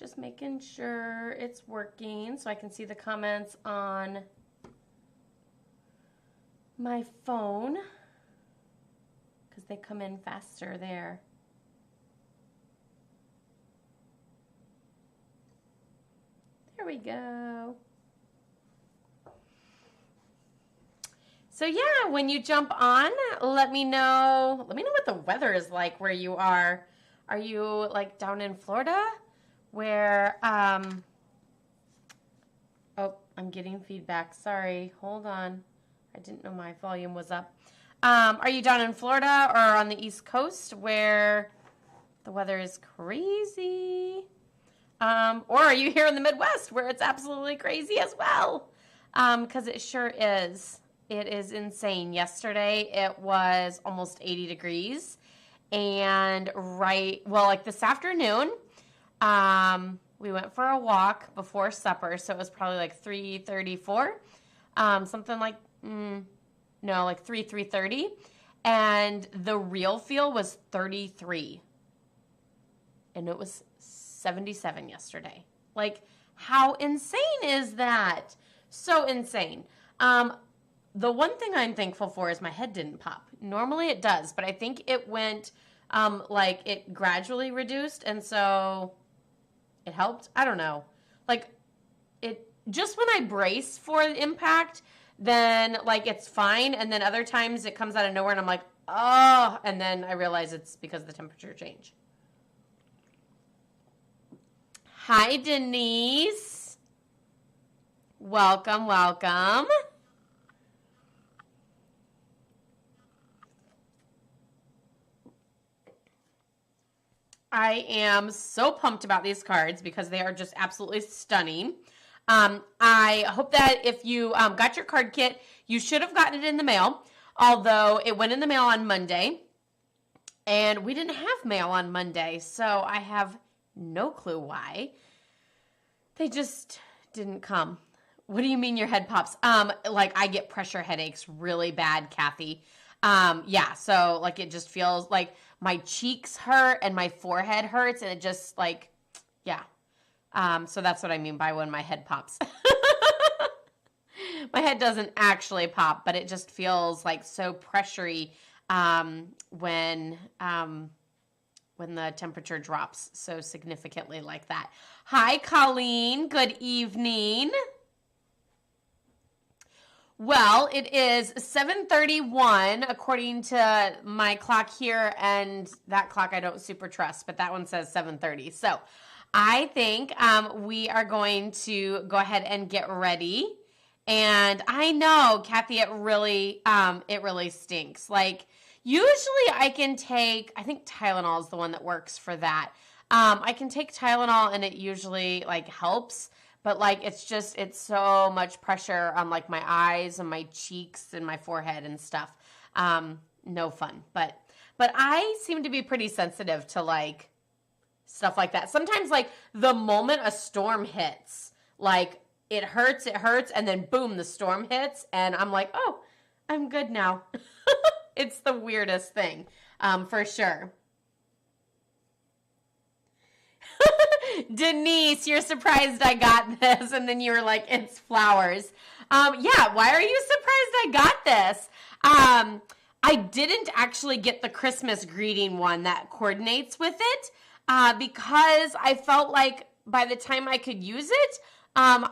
just making sure it's working so I can see the comments on my phone because they come in faster there. There we go. So yeah, when you jump on, let me know what the weather is like where you are. Are you like down in Florida where, oh, I'm getting feedback. Sorry, hold on. I didn't know my volume was up. Are you down in Florida or on the East Coast where the weather is crazy? Or are you here in the Midwest where it's absolutely crazy as well? Because it sure is. It is insane. Yesterday it was almost 80 degrees. And like this afternoon, we went for a walk before supper. So it was probably like 3:34, something like, like 3:30. And the real feel was 33. And it was 77 yesterday. Like, how insane is that? So insane. The one thing I'm thankful for is my head didn't pop. Normally it does, but I think it went, like it gradually reduced, and so it helped. I don't know. Like, it just when I brace for the impact, then like it's fine, and then other times it comes out of nowhere and I'm like, oh, and then I realize it's because of the temperature change. Hi, Denise. Welcome, welcome. I am so pumped about these cards because they are just absolutely stunning. I hope that if you got your card kit, you should have gotten it in the mail, although it went in the mail on Monday, and we didn't have mail on Monday, so I have no clue why. They just didn't come. What do you mean your head pops? Like I get pressure headaches really bad, Kathy. Yeah, so like it just feels like my cheeks hurt and my forehead hurts, and it just like, yeah. So that's what I mean by when my head pops. My head doesn't actually pop, but it just feels like so pressury when the temperature drops so significantly like that. Hi, Colleen. Good evening. Well, it is 7:31 according to my clock here, and that clock I don't super trust, but that one says 7:30. So I think we are going to go ahead and get ready. And I know, Kathy, it really stinks. Like usually I can take, I think Tylenol is the one that works for that. I can take Tylenol and it usually like helps. But like, it's so much pressure on like my eyes and my cheeks and my forehead and stuff. No fun. But I seem to be pretty sensitive to like stuff like that. Sometimes like the moment a storm hits, like it hurts, and then boom, the storm hits and I'm like, oh, I'm good now. It's the weirdest thing, for sure. Denise, you're surprised I got this, and then you were like, it's flowers. Yeah, why are you surprised I got this? I didn't actually get the Christmas greeting one that coordinates with it, because I felt like by the time I could use it, I'm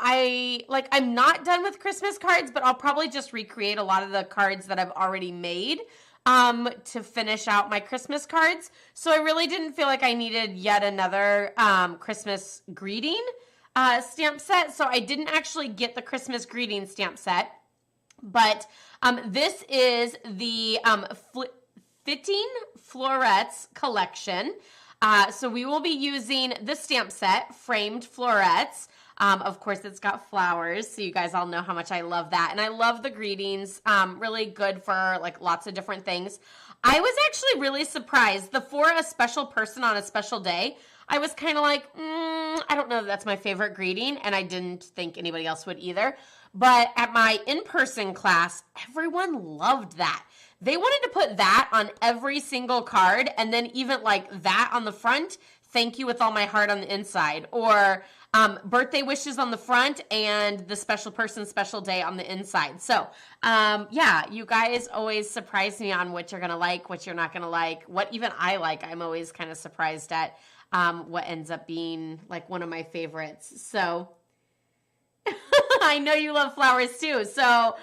not done with Christmas cards, but I'll probably just recreate a lot of the cards that I've already made to finish out my Christmas cards. So I really didn't feel like I needed yet another Christmas greeting stamp set. So I didn't actually get the Christmas greeting stamp set. But this is the Fitting Florets collection. So we will be using the stamp set, Framed Florets. Of course, it's got flowers, so you guys all know how much I love that. And I love the greetings, really good for like lots of different things. I was actually really surprised. The For a Special Person on a Special Day, I was kind of like, I don't know that that's my favorite greeting, and I didn't think anybody else would either. But at my in-person class, everyone loved that. They wanted to put that on every single card, and then even like that on the front, thank you with all my heart on the inside, or birthday wishes on the front and the special person special day on the inside. So yeah, you guys always surprise me on what you're gonna like, what you're not gonna like, what even I like. I'm always kind of surprised at what ends up being like one of my favorites. So I know you love flowers too. So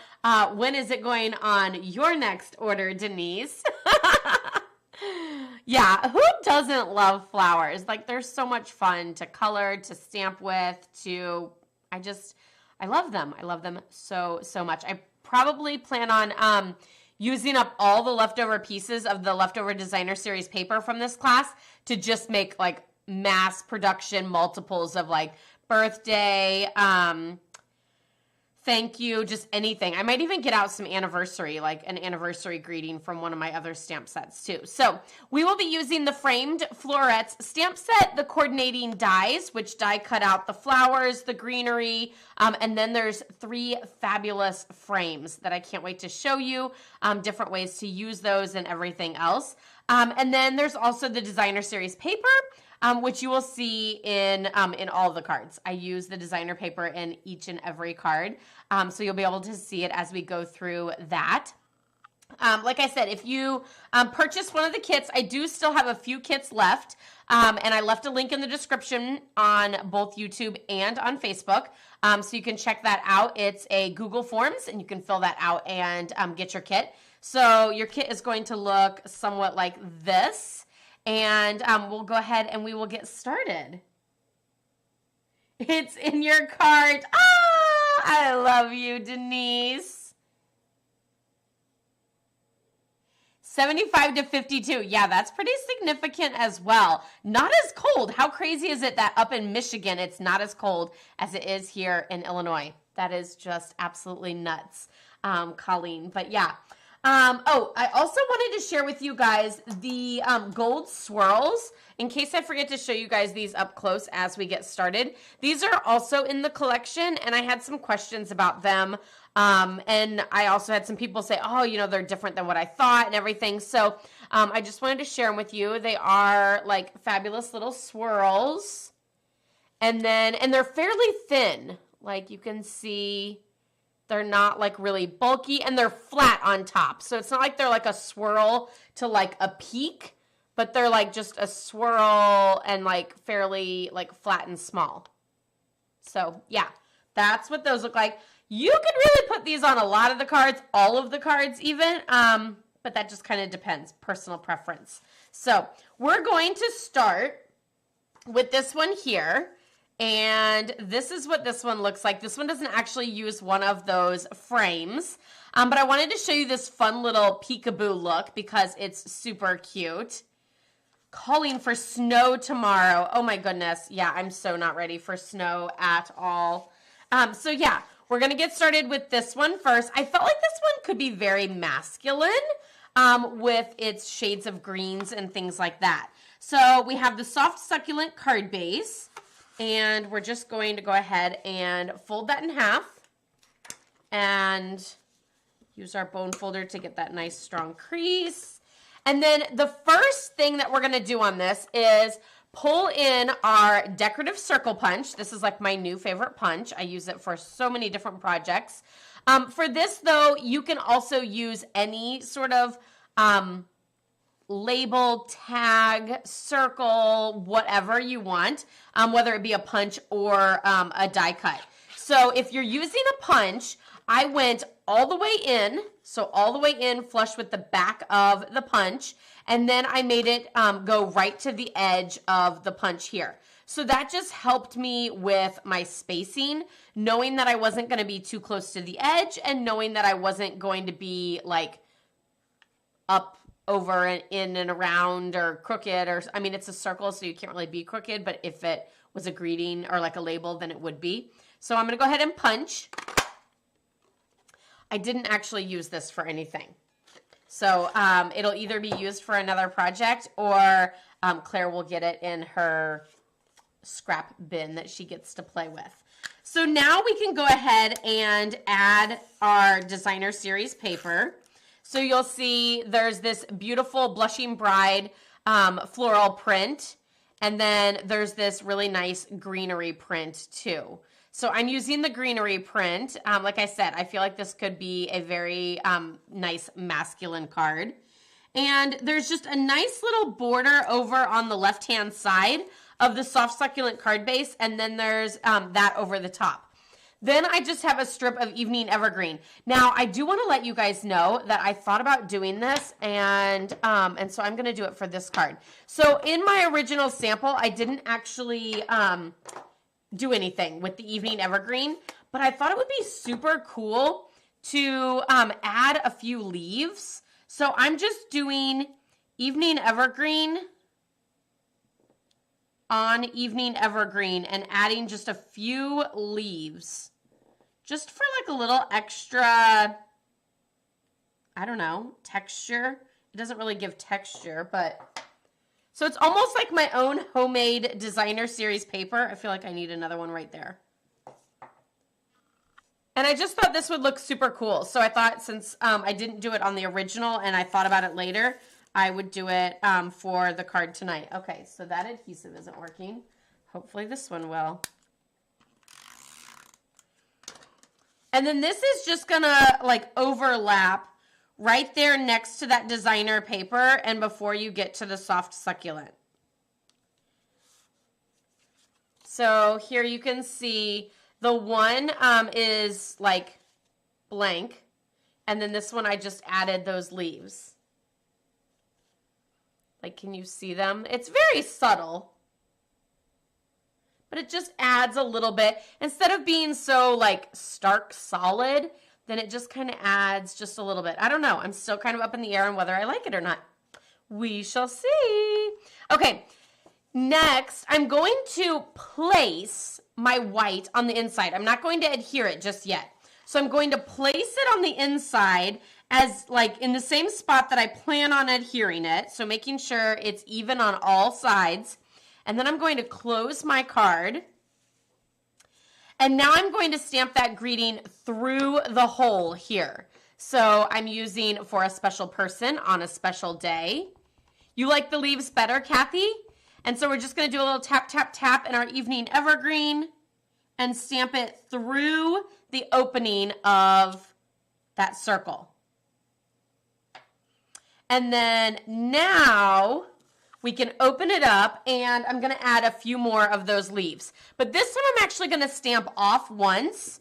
when is it going on your next order, Denise? Yeah, who doesn't love flowers? Like, they're so much fun to color, to stamp with, I love them. I love them so, so much. I probably plan on using up all the leftover pieces of the leftover designer series paper from this class to just make like mass production multiples of like birthday, thank you, just anything. I might even get out some anniversary, like an anniversary greeting from one of my other stamp sets too. So we will be using the framed Florets stamp set, the coordinating dies, which die cut out the flowers, the greenery, and then there's 3 fabulous frames that I can't wait to show you, different ways to use those and everything else. And then there's also the designer series paper, which you will see in all the cards. I use the designer paper in each and every card, so you'll be able to see it as we go through that. Like I said, if you purchase one of the kits, I do still have a few kits left, and I left a link in the description on both YouTube and on Facebook, so you can check that out. It's a Google Forms, and you can fill that out and get your kit. So your kit is going to look somewhat like this. And we'll go ahead and we will get started. It's in your cart. Ah, I love you, Denise. 75 to 52. Yeah, that's pretty significant as well. Not as cold. How crazy is it that up in Michigan, it's not as cold as it is here in Illinois? That is just absolutely nuts, Colleen. But yeah. Oh, I also wanted to share with you guys the gold swirls, in case I forget to show you guys these up close as we get started. These are also in the collection, and I had some questions about them, and I also had some people say, oh, you know, they're different than what I thought and everything, so I just wanted to share them with you. They are like fabulous little swirls, and they're fairly thin, like you can see. They're not like really bulky, and they're flat on top. So it's not like they're like a swirl to like a peak, but they're like just a swirl and like fairly like flat and small. So yeah, that's what those look like. You could really put these on a lot of the cards, all of the cards even, but that just kind of depends, personal preference. So we're going to start with this one here. And this is what this one looks like. This one doesn't actually use one of those frames, but I wanted to show you this fun little peekaboo look because it's super cute. Calling for snow tomorrow. Oh my goodness. Yeah, I'm so not ready for snow at all. So yeah, we're going to get started with this one first. I felt like this one could be very masculine with its shades of greens and things like that. So we have the soft succulent card base. And we're just going to go ahead and fold that in half and use our bone folder to get that nice strong crease. And then the first thing that we're going to do on this is pull in our decorative circle punch. This is like my new favorite punch. I use it for so many different projects. For this though, you can also use any sort of label, tag, circle, whatever you want, whether it be a punch or a die cut. So if you're using a punch, I went all the way in, so all the way in flush with the back of the punch, and then I made it go right to the edge of the punch here. So that just helped me with my spacing, knowing that I wasn't going to be too close to the edge and knowing that I wasn't going to be like up over and in and around or crooked, or I mean it's a circle so you can't really be crooked, but if it was a greeting or like a label then it would be. So I'm going to go ahead and punch. I didn't actually use this for anything. So it'll either be used for another project or Claire will get it in her scrap bin that she gets to play with. So now we can go ahead and add our designer series paper. So you'll see there's this beautiful Blushing Bride floral print. And then there's this really nice greenery print too. So I'm using the greenery print. Like I said, I feel like this could be a very nice masculine card. And there's just a nice little border over on the left-hand side of the soft succulent card base, and then there's that over the top. Then I just have a strip of evening evergreen. Now, I do want to let you guys know that I thought about doing this, and so I'm going to do it for this card. So in my original sample, I didn't actually do anything with the evening evergreen, but I thought it would be super cool to add a few leaves. So I'm just doing evening evergreen on evening evergreen and adding just a few leaves just for like a little extra, I don't know, texture. It doesn't really give texture, but so it's almost like my own homemade designer series paper. I feel like I need another one right there. And I just thought this would look super cool. So I thought since I didn't do it on the original and I thought about it later, I would do it for the card tonight. Okay, so that adhesive isn't working. Hopefully this one will. And then this is just gonna like overlap right there next to that designer paper and before you get to the soft succulent. So here you can see the one is like blank, and then this one I just added those leaves. Like, can you see them? It's very subtle, but it just adds a little bit. Instead of being so like stark solid, then it just kind of adds just a little bit. I don't know. I'm still kind of up in the air on whether I like it or not. We shall see. Okay, next I'm going to place my white on the inside. I'm not going to adhere it just yet. So I'm going to place it on the inside as like in the same spot that I plan on adhering it. So making sure it's even on all sides. And then I'm going to close my card. And now I'm going to stamp that greeting through the hole here. So I'm using for a special person on a special day. You like the leaves better, Kathy? And so we're just going to do a little tap, tap, tap in our evening evergreen and stamp it through the opening of that circle. And then now we can open it up, and I'm going to add a few more of those leaves. But this time I'm actually going to stamp off once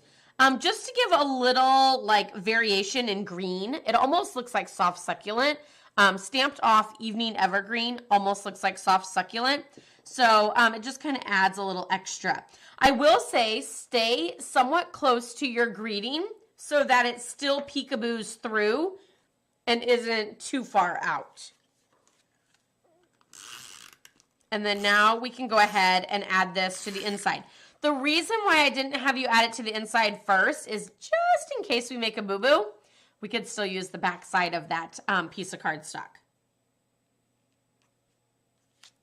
just to give a little like variation in green. It almost looks like soft succulent. Stamped off evening evergreen almost looks like soft succulent. So it just kind of adds a little extra. I will say stay somewhat close to your greeting so that it still peekaboos through and isn't too far out. And then now we can go ahead and add this to the inside. The reason why I didn't have you add it to the inside first is just in case we make a boo-boo, we could still use the back side of that piece of cardstock.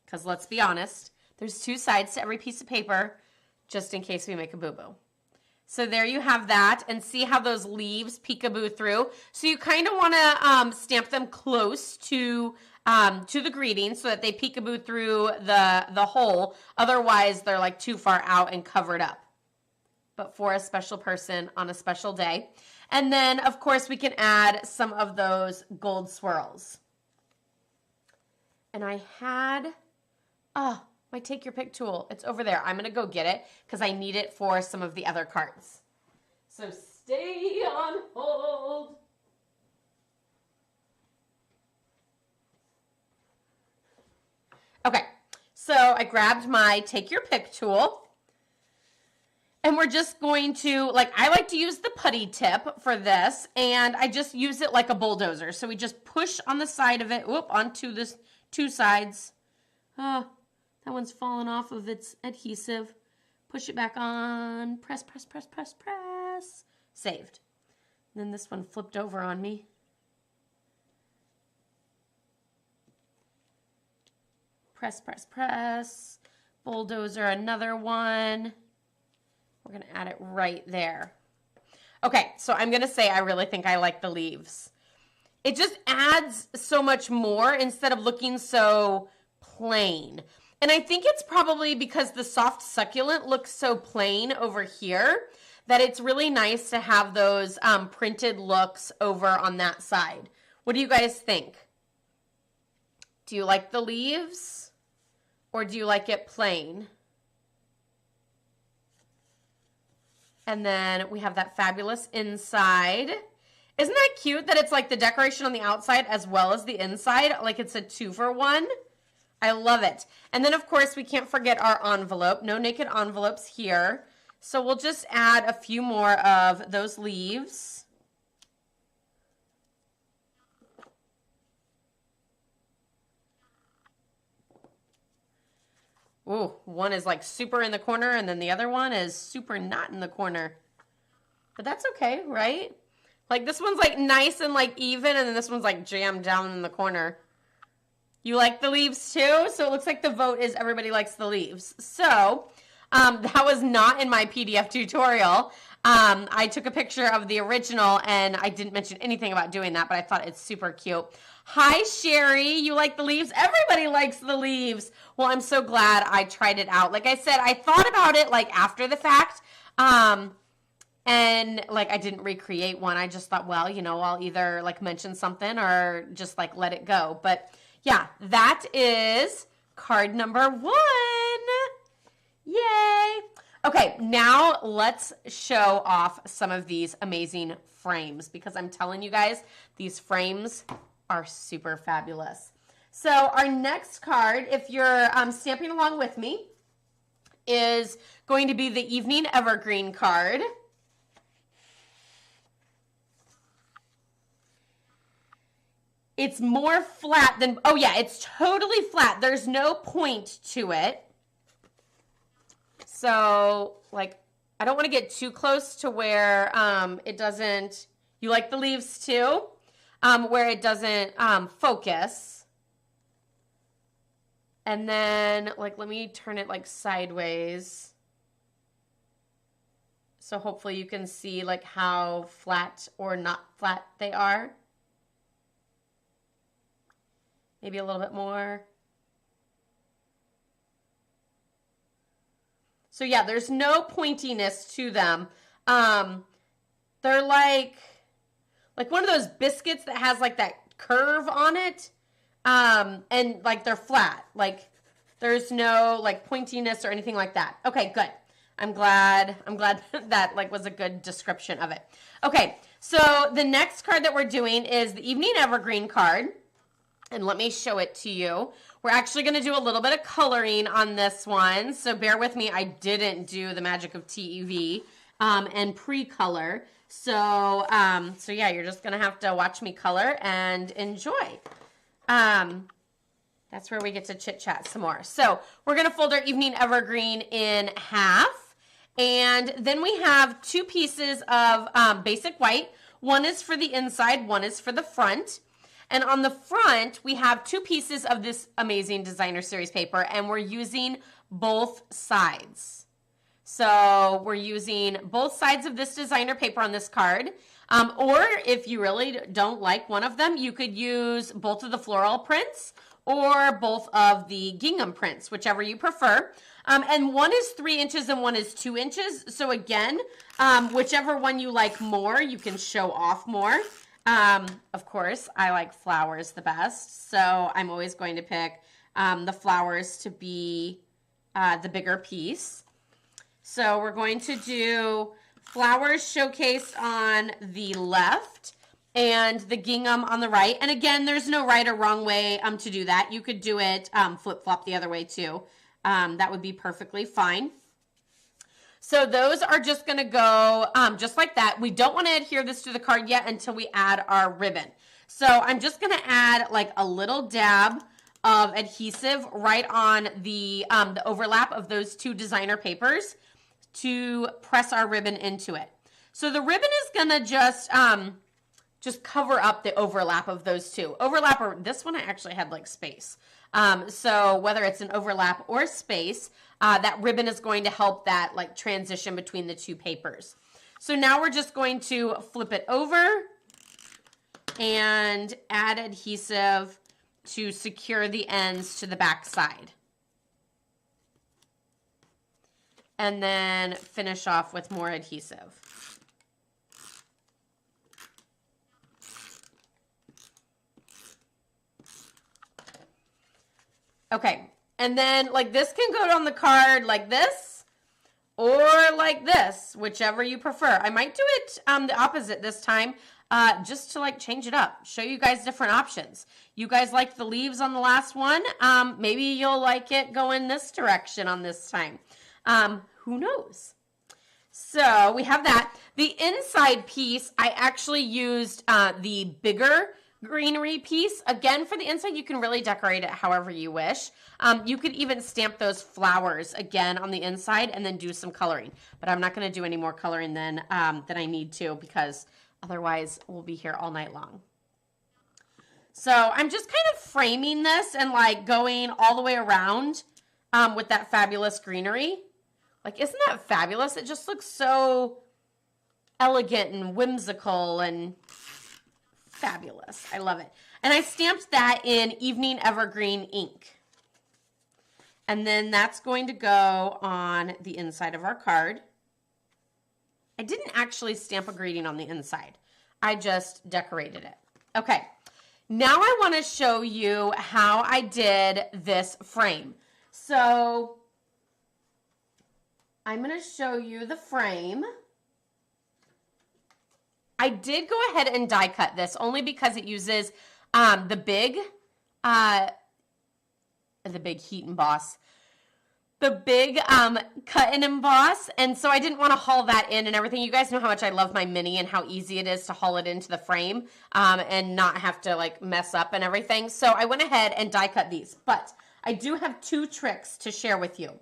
Because let's be honest, there's two sides to every piece of paper, just in case we make a boo-boo. So there you have that, and see how those leaves peekaboo through. So you kind of want to stamp them close to the greeting so that they peekaboo through the hole. Otherwise, they're like too far out and covered up. But for a special person on a special day. And then, of course, we can add some of those gold swirls. And I had, my Take Your Pick tool. It's over there. I'm going to go get it because I need it for some of the other cards. So stay on hold. Okay, so I grabbed my Take Your Pick tool. And we're just going to, like, I like to use the putty tip for this, and I just use it like a bulldozer. So we just push on the side of it, onto this two sides. Oh, that one's fallen off of its adhesive. Push it back on, press, press, press, press, press. Saved. And then this one flipped over on me. Press, press, press. Bulldozer, another one. We're going to add it right there. Okay, so I'm going to say I really think I like the leaves. It just adds so much more instead of looking so plain. And I think it's probably because the soft succulent looks so plain over here that it's really nice to have those printed looks over on that side. What do you guys think? Do you like the leaves or do you like it plain? And then we have that fabulous inside. Isn't that cute that it's like the decoration on the outside as well as the inside? Like it's a 2-for-1. I love it. And then of course we can't forget our envelope. No naked envelopes here. So we'll just add a few more of those leaves. Ooh, one is like super in the corner and then the other one is super not in the corner. But that's okay, right? Like this one's like nice and like even and then this one's like jammed down in the corner. You like the leaves too? So it looks like the vote is everybody likes the leaves. So that was not in my PDF tutorial. I took a picture of the original and I didn't mention anything about doing that, but I thought it's super cute. Hi, Sherry. You like the leaves? Everybody likes the leaves. Well, I'm so glad I tried it out. Like I said, I thought about it like after the fact. And like I didn't recreate one. I just thought, well, you know, I'll either like mention something or just like let it go. But yeah, that is card number 1. Yay. Okay, now let's show off some of these amazing frames because I'm telling you guys, these frames are super fabulous. So our next card, if you're stamping along with me, is going to be the Evening Evergreen card. It's more flat than, oh yeah, it's totally flat. There's no point to it. So, like, I don't want to get too close to where it doesn't, you like the leaves too, where it doesn't focus. And then, like, let me turn it, like, sideways. So hopefully you can see, like, how flat or not flat they are. Maybe a little bit more. So yeah, there's no pointiness to them. They're like one of those biscuits that has like that curve on it. And like they're flat. Like there's no like pointiness or anything like that. Okay, good. I'm glad that like was a good description of it. Okay, so the next card that we're doing is the Evening Evergreen card. And let me show it to you. We're actually going to do a little bit of coloring on this one. So bear with me. I didn't do the magic of TEV and pre-color. So yeah, you're just going to have to watch me color and enjoy. That's where we get to chit-chat some more. So we're going to fold our Evening Evergreen in half. And then we have 2 pieces of basic white. One is for the inside, one is for the front. And on the front, we have 2 pieces of this amazing designer series paper, and we're using both sides. So we're using both sides of this designer paper on this card. Or if you really don't like one of them, you could use both of the floral prints or both of the gingham prints, whichever you prefer. And one is 3 inches and one is 2 inches. So again, whichever one you like more, you can show off more. Of course, I like flowers the best, so I'm always going to pick the flowers to be the bigger piece. So we're going to do flowers showcased on the left and the gingham on the right. And again, there's no right or wrong way to do that. You could do it flip-flop the other way too. That would be perfectly fine. So those are just going to go just like that. We don't want to adhere this to the card yet until we add our ribbon. So I'm just going to add like a little dab of adhesive right on the overlap of those 2 designer papers to press our ribbon into it. So the ribbon is going to just cover up the overlap of those 2. Overlap, or this one I actually had like space. So whether it's an overlap or space, that ribbon is going to help that like transition between the 2 papers. So now we're just going to flip it over and add adhesive to secure the ends to the back side. and then finish off with more adhesive. Okay, and then like this can go on the card like this or like this, whichever you prefer. I might do it the opposite this time, just to like change it up, show you guys different options. You guys liked the leaves on the last one. Maybe you'll like it going this direction on this time. Who knows? So we have that. The inside piece, I actually used the bigger greenery piece. Again, for the inside, you can really decorate it however you wish. You could even stamp those flowers again on the inside and then do some coloring. But I'm not going to do any more coloring than I need to, because otherwise we'll be here all night long. So I'm just kind of framing this and like going all the way around with that fabulous greenery. Like, isn't that fabulous? It just looks so elegant and whimsical and fabulous. I love it. And I stamped that in Evening Evergreen ink. And then that's going to go on the inside of our card. I didn't actually stamp a greeting on the inside. I just decorated it. Okay. Now I want to show you how I did this frame. So I'm going to show you the frame. I did go ahead and die cut this only because it uses the big heat emboss, the big cut and emboss, and so I didn't want to haul that in and everything. You guys know how much I love my mini and how easy it is to haul it into the frame and not have to like mess up and everything. So I went ahead and die cut these, but I do have two tricks to share with you.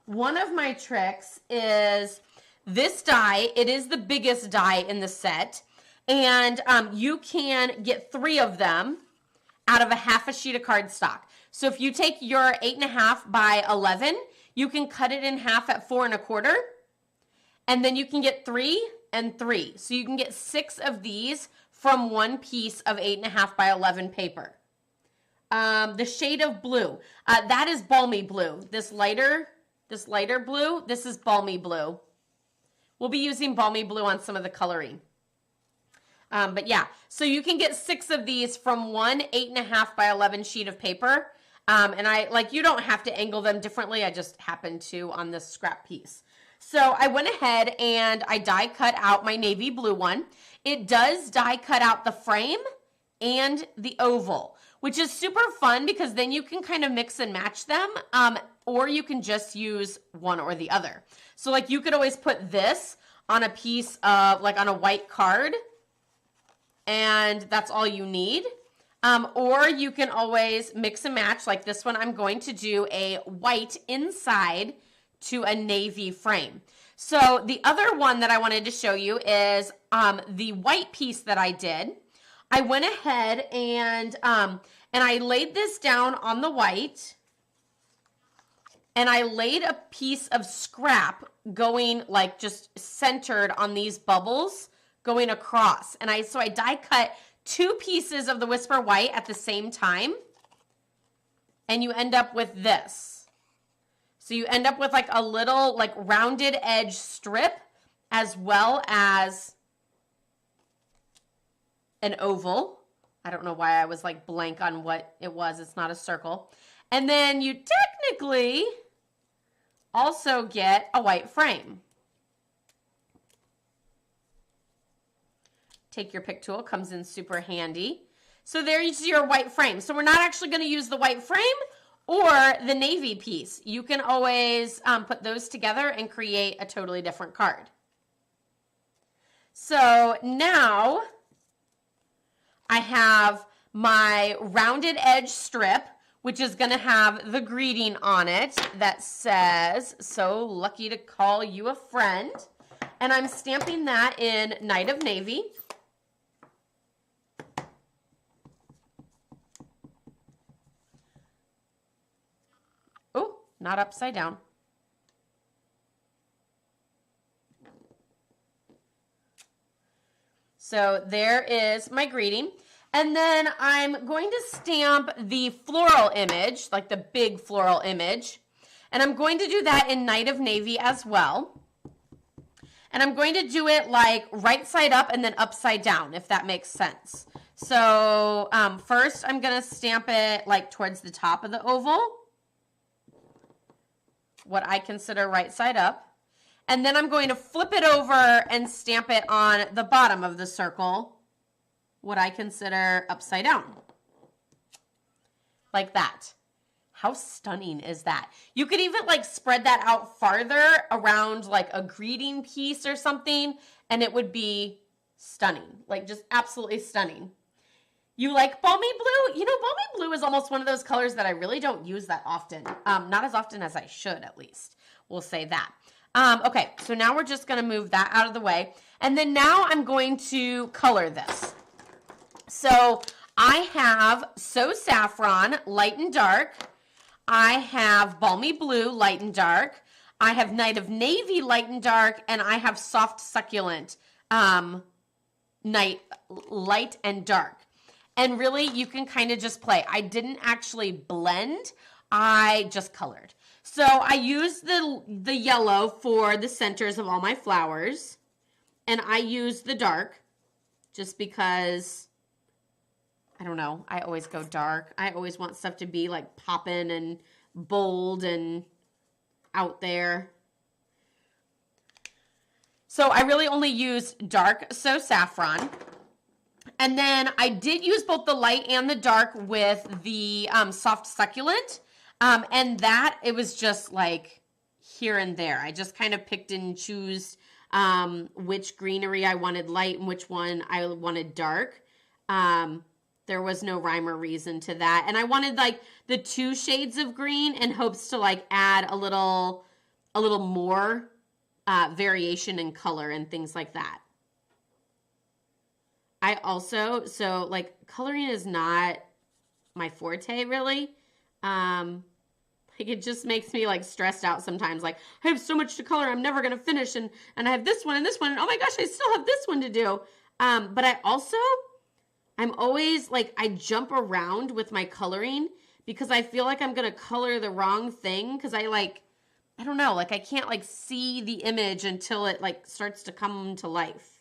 One of my tricks is this die. It is the biggest die in the set, and you can get 3 of them out of a half a sheet of cardstock. So if you take your 8.5 by 11, you can cut it in half at 4 1/4, and then you can get 3 and 3. So you can get 6 of these from one piece of 8.5 by 11 paper. The shade of blue, that is balmy blue. This lighter blue, this is balmy blue. We'll be using balmy blue on some of the coloring. But yeah, so you can get 6 of these from one 8.5 by 11 sheet of paper. And you don't have to angle them differently. I just happened to on this scrap piece. So I went ahead and I die cut out my navy blue one. It does die cut out the frame and the oval, which is super fun because then you can kind of mix and match them, or you can just use one or the other. So like you could always put this on a piece of, like on a white card, and that's all you need. Or you can always mix and match, like this one. I'm going to do a white inside to a navy frame. So the other one that I wanted to show you is the white piece that I did. I went ahead and I laid this down on the white, and I laid a piece of scrap going like just centered on these bubbles going across. And so I die cut 2 pieces of the Whisper White at the same time, and you end up with this. So you end up with like a little like rounded edge strip as well as an oval. I don't know why I was like blank on what it was. It's not a circle. And then you technically also get a white frame. Take your pick tool, comes in super handy. So there's your white frame. So we're not actually going to use the white frame or the navy piece. You can always put those together and create a totally different card. So now I have my rounded edge strip, which is going to have the greeting on it that says, "So lucky to call you a friend." And I'm stamping that in Night of Navy. Oh, not upside down. So there is my greeting. And then I'm going to stamp the floral image, like the big floral image. And I'm going to do that in Night of Navy as well. And I'm going to do it like right side up and then upside down, if that makes sense. So first I'm going to stamp it like towards the top of the oval, what I consider right side up. And then I'm going to flip it over and stamp it on the bottom of the circle, what I consider upside down. Like that. How stunning is that? You could even like spread that out farther around like a greeting piece or something, and it would be stunning. Like just absolutely stunning. You like balmy blue? You know, balmy blue is almost one of those colors that I really don't use that often. Not as often as I should, at least. We'll say that. Okay, so now we're just going to move that out of the way. And then now I'm going to color this. So I have So Saffron, light and dark. I have Balmy Blue, light and dark. I have Night of Navy, light and dark. And I have Soft Succulent, light and dark. And really, you can kind of just play. I didn't actually blend. I just colored. So I used the yellow for the centers of all my flowers. And I used the dark just because, I don't know, I always go dark. I always want stuff to be like popping and bold and out there. So I really only used dark So Saffron. And then I did use both the light and the dark with the Soft Succulent. And that, it was just like here and there. I just kind of picked and choose which greenery I wanted light and which one I wanted dark. There was no rhyme or reason to that. And I wanted like the 2 shades of green in hopes to like add a little more variation in color and things like that. I also, so like coloring is not my forte really. Like it just makes me like stressed out sometimes. Like I have so much to color, I'm never going to finish. And I have this one and this one. And oh my gosh, I still have this one to do. But I'm always like, I jump around with my coloring because I feel like I'm going to color the wrong thing. Cause I don't know, like I can't like see the image until it like starts to come to life.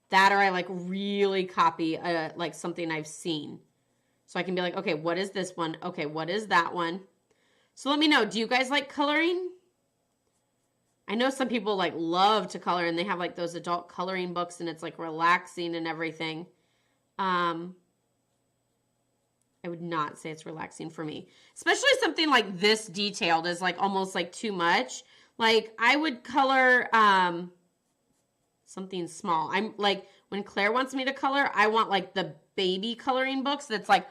That or I like really copy like something I've seen. So I can be like, okay, what is this one? Okay, what is that one? So let me know, do you guys like coloring? I know some people like love to color and they have like those adult coloring books and it's like relaxing and everything. I would not say it's relaxing for me. Especially something like this detailed is like almost like too much. Like I would color something small. I'm like, when Claire wants me to color, I want like the baby coloring books that's like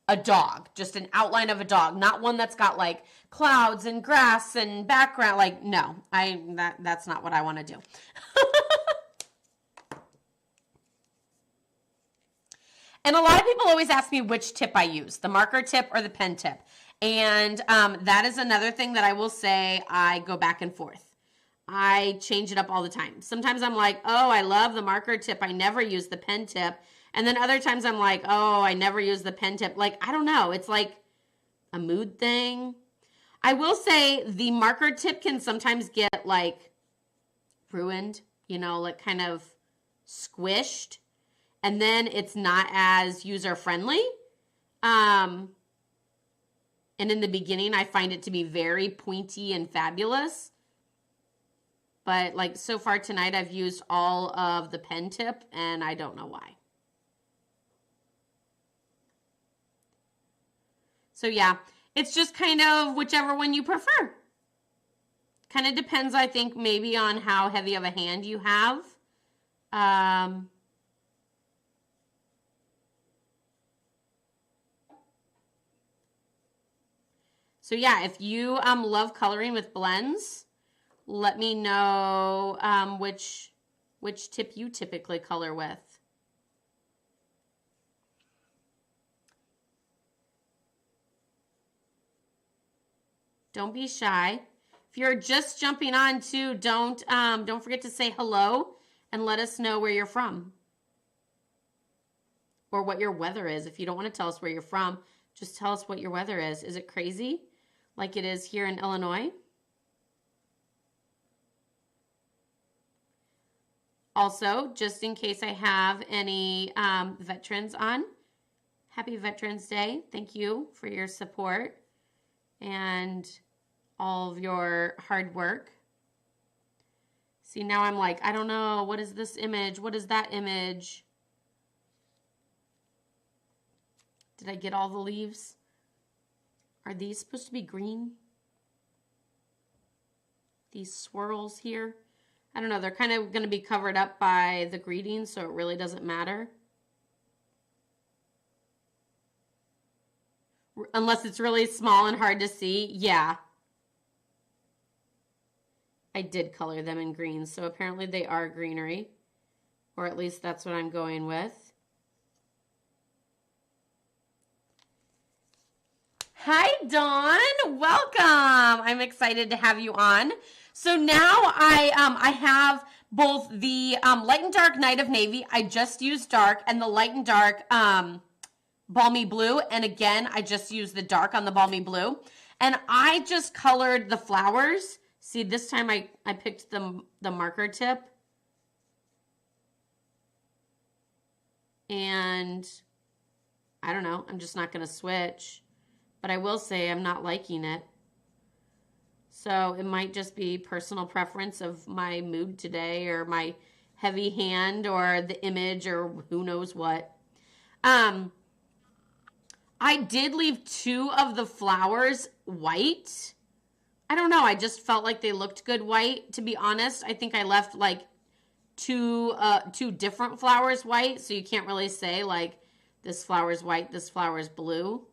a dog, just an outline of a dog, not one that's got like clouds and grass and background. Like, no, that's not what I want to do. And a lot of people always ask me which tip I use, the marker tip or the pen tip. And that is another thing that I will say I go back and forth. I change it up all the time. Sometimes I'm like, oh, I love the marker tip. I never use the pen tip. And then other times I'm like, oh, I never use the pen tip. Like, I don't know. It's like a mood thing. I will say the marker tip can sometimes get like ruined, you know, like kind of squished. And then it's not as user-friendly. And in the beginning, I find it to be very pointy and fabulous. But like so far tonight, I've used all of the pen tip and I don't know why. So yeah, it's just kind of whichever one you prefer. Kind of depends, I think, maybe on how heavy of a hand you have. So yeah, if you love coloring with blends, let me know which tip you typically color with. Don't be shy. If you're just jumping on too, don't forget to say hello and let us know where you're from. or what your weather is. If you don't want to tell us where you're from, just tell us what your weather is. Is it crazy like it is here in Illinois? Also, just in case I have any veterans on, happy Veterans Day. Thank you for your support and all of your hard work. See, now I'm like, I don't know, what is this image? What is that image? Did I get all the leaves? Are these supposed to be green? These swirls here? I don't know, they're kind of going to be covered up by the greeting, so it really doesn't matter. Unless it's really small and hard to see, yeah. I did color them in green, so apparently they are greenery. Or at least that's what I'm going with. Hi, Dawn. Welcome. I'm excited to have you on. So now I have both the light and dark Night of Navy. I just used dark, and the light and dark balmy blue. And again, I just used the dark on the balmy blue. And I just colored the flowers. See, this time I picked the marker tip. And I don't know, I'm just not going to switch. But I will say I'm not liking it. So it might just be personal preference of my mood today, or my heavy hand, or the image, or who knows what. I did leave 2 of the flowers white. I don't know. I just felt like they looked good white. To be honest, I think I left like two different flowers white. So you can't really say like this flower's white, this flower's blue.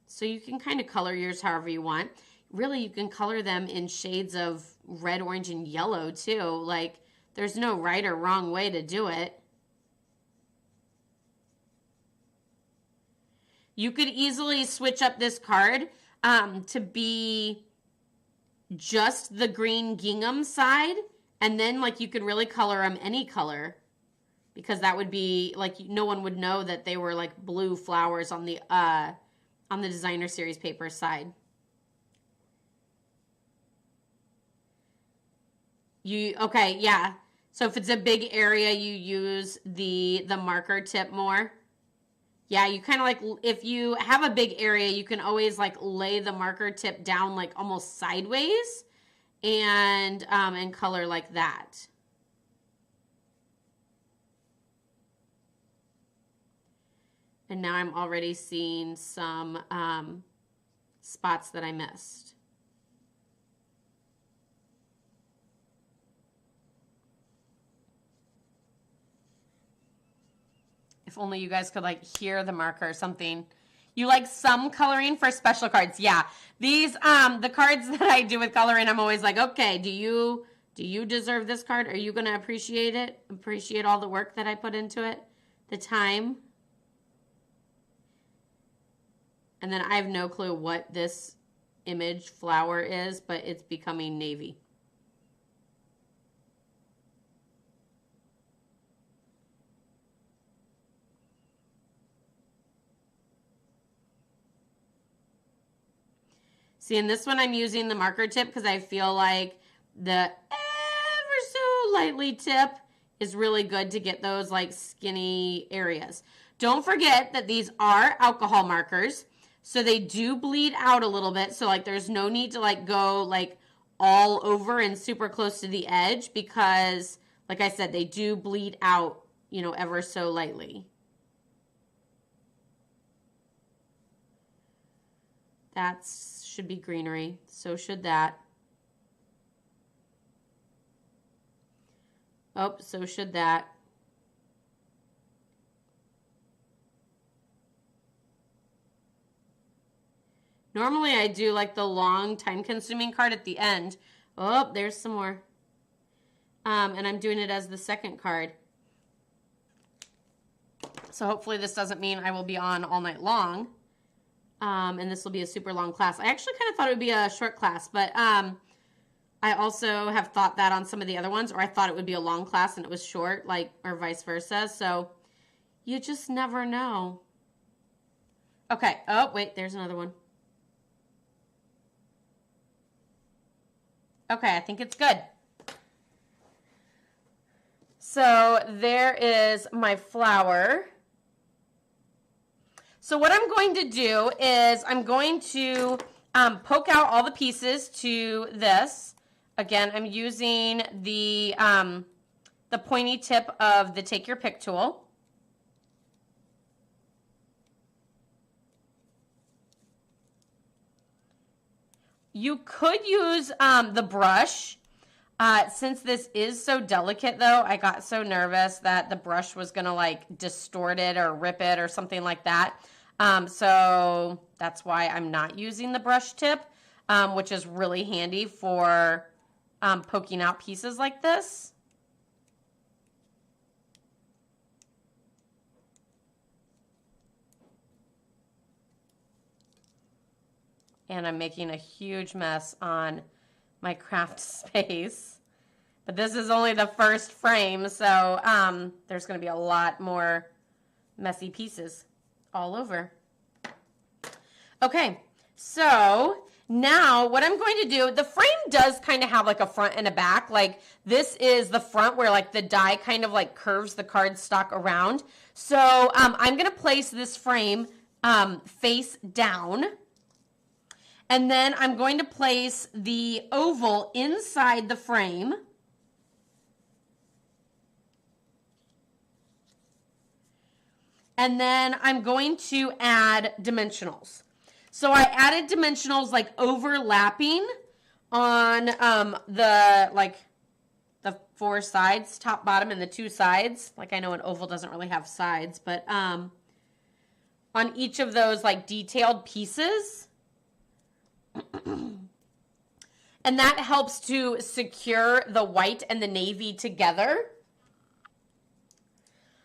So you can kind of color yours however you want. Really, you can color them in shades of red, orange, and yellow too. Like, there's no right or wrong way to do it. You could easily switch up this card to be just the green gingham side, and then like you could really color them any color, because that would be like no one would know that they were like blue flowers on the designer series paper side. Okay, yeah. So if it's a big area, you use the marker tip more. Yeah, you kind of like, if you have a big area, you can always like lay the marker tip down like almost sideways and color like that. And now I'm already seeing some spots that I missed. If only you guys could like hear the marker or something. You like some coloring for special cards. Yeah. These, the cards that I do with coloring, I'm always like, okay, do you deserve this card? Are you going to appreciate it? Appreciate all the work that I put into it? The time? And then I have no clue what this image flower is, but it's becoming navy. See, in this one, I'm using the marker tip because I feel like the ever so lightly tip is really good to get those like skinny areas. Don't forget that these are alcohol markers, so they do bleed out a little bit. So like there's no need to like go like all over and super close to the edge, because like I said, they do bleed out, you know, ever so lightly. That's should be greenery. So should that. Oh, so should that. Normally I do like the long time-consuming card at the end. Oh, there's some more. And I'm doing it as the second card. So hopefully this doesn't mean I will be on all night long. And this will be a super long class. I actually kind of thought it would be a short class, but I also have thought that on some of the other ones, or I thought it would be a long class and it was short, like, or vice versa. So You just never know. Okay. Oh, wait, there's another one. Okay, I think it's good. So there is my flower. So what I'm going to do is I'm going to poke out all the pieces to this. Again, I'm using the pointy tip of the Take Your Pick tool. You could use the brush. Since this is so delicate, though, I got so nervous that the brush was going to like distort it or rip it or something like that. So that's why I'm not using the brush tip, which is really handy for poking out pieces like this. And I'm making a huge mess on my craft space. But this is only the first frame, so there's going to be a lot more messy pieces all over. Okay, so now what I'm going to do, the frame does kind of have like a front and a back. Like this is the front where like the die kind of like curves the cardstock around. So I'm going to place this frame face down. And then I'm going to place the oval inside the frame. And then I'm going to add dimensionals. So I added dimensionals like overlapping on the four sides, top, bottom, and the two sides. Like I know an oval doesn't really have sides, but on each of those like detailed pieces. And that helps to secure the white and the navy together.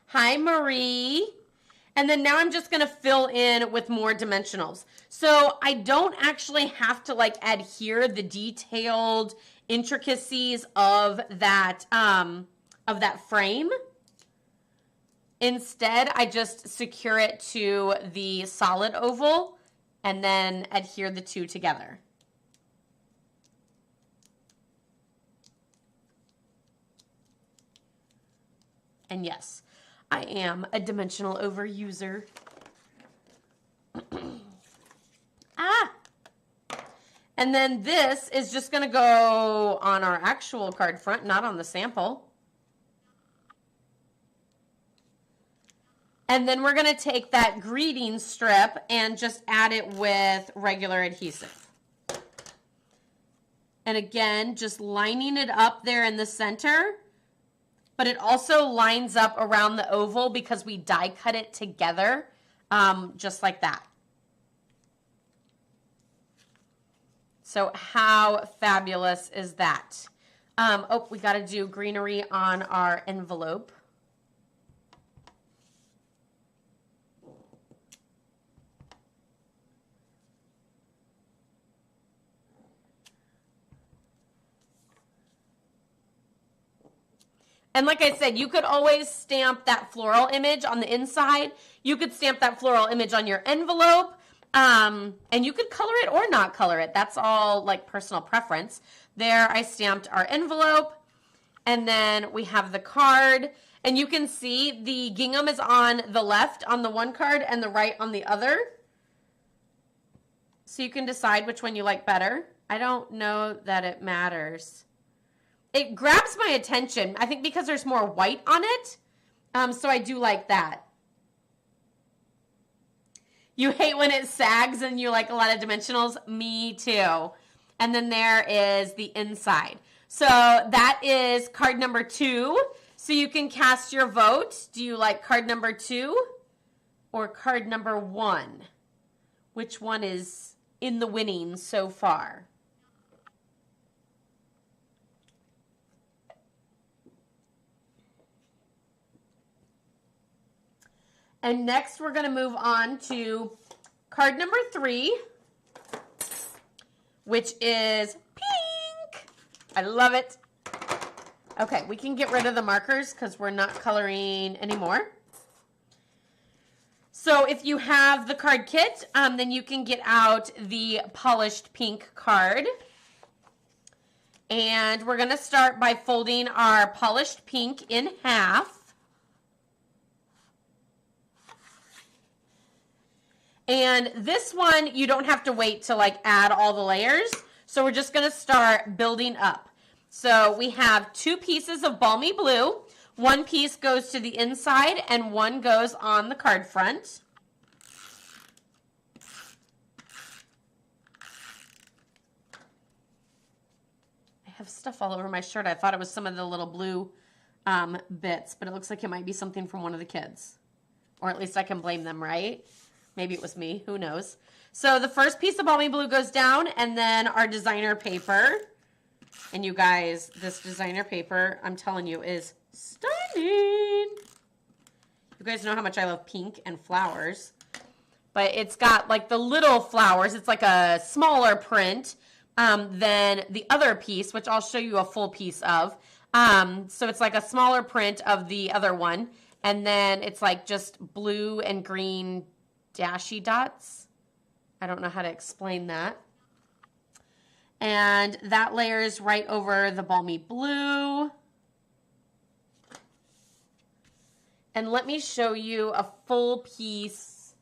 Hi, Marie. And then now I'm just going to fill in with more dimensionals. So I don't actually have to like adhere the detailed intricacies of that frame. Instead, I just secure it to the solid oval and then adhere the two together. And yes, I am a dimensional overuser. And then this is just going to go on our actual card front, not on the sample. And then we're going to take that greeting strip and just add it with regular adhesive. And again, just lining it up there in the center. But it also lines up around the oval because we die cut it together, just like that. So how fabulous is that? Oh, we got to do greenery on our envelope. And like I said, you could always stamp that floral image on the inside. You could stamp that floral image on your envelope. And you could color it or not color it. That's all like personal preference. There I stamped our envelope. And then we have the card. And you can see the gingham is on the left on the one card and the right on the other. So you can decide which one you like better. I don't know that it matters. It grabs my attention, I think because there's more white on it. So I do like that. You hate when it sags and you like a lot of dimensionals? Me too. And then there is the inside. So that is card number 2. So you can cast your vote. Do you like card number 2 or card number 1? Which one is in the winning so far? And next we're going to move on to card number 3, which is pink. I love it. Okay, we can get rid of the markers because we're not coloring anymore. So if you have the card kit, then you can get out the polished pink card. And we're going to start by folding our polished pink in half. And this one, you don't have to wait to like add all the layers. So we're just going to start building up. So we have 2 pieces of balmy blue. One piece goes to the inside and one goes on the card front. I have stuff all over my shirt. I thought it was some of the little blue bits, but it looks like it might be something from one of the kids. Or at least I can blame them, right? Maybe it was me. Who knows? So the first piece of balmy blue goes down, and then our designer paper. And you guys, this designer paper, I'm telling you, is stunning. You guys know how much I love pink and flowers. But it's got like the little flowers. It's like a smaller print than the other piece, which I'll show you a full piece of. So it's like a smaller print of the other one. And then it's like just blue and green dashy dots. I don't know how to explain that. And that layers right over the balmy blue. And let me show you a full piece.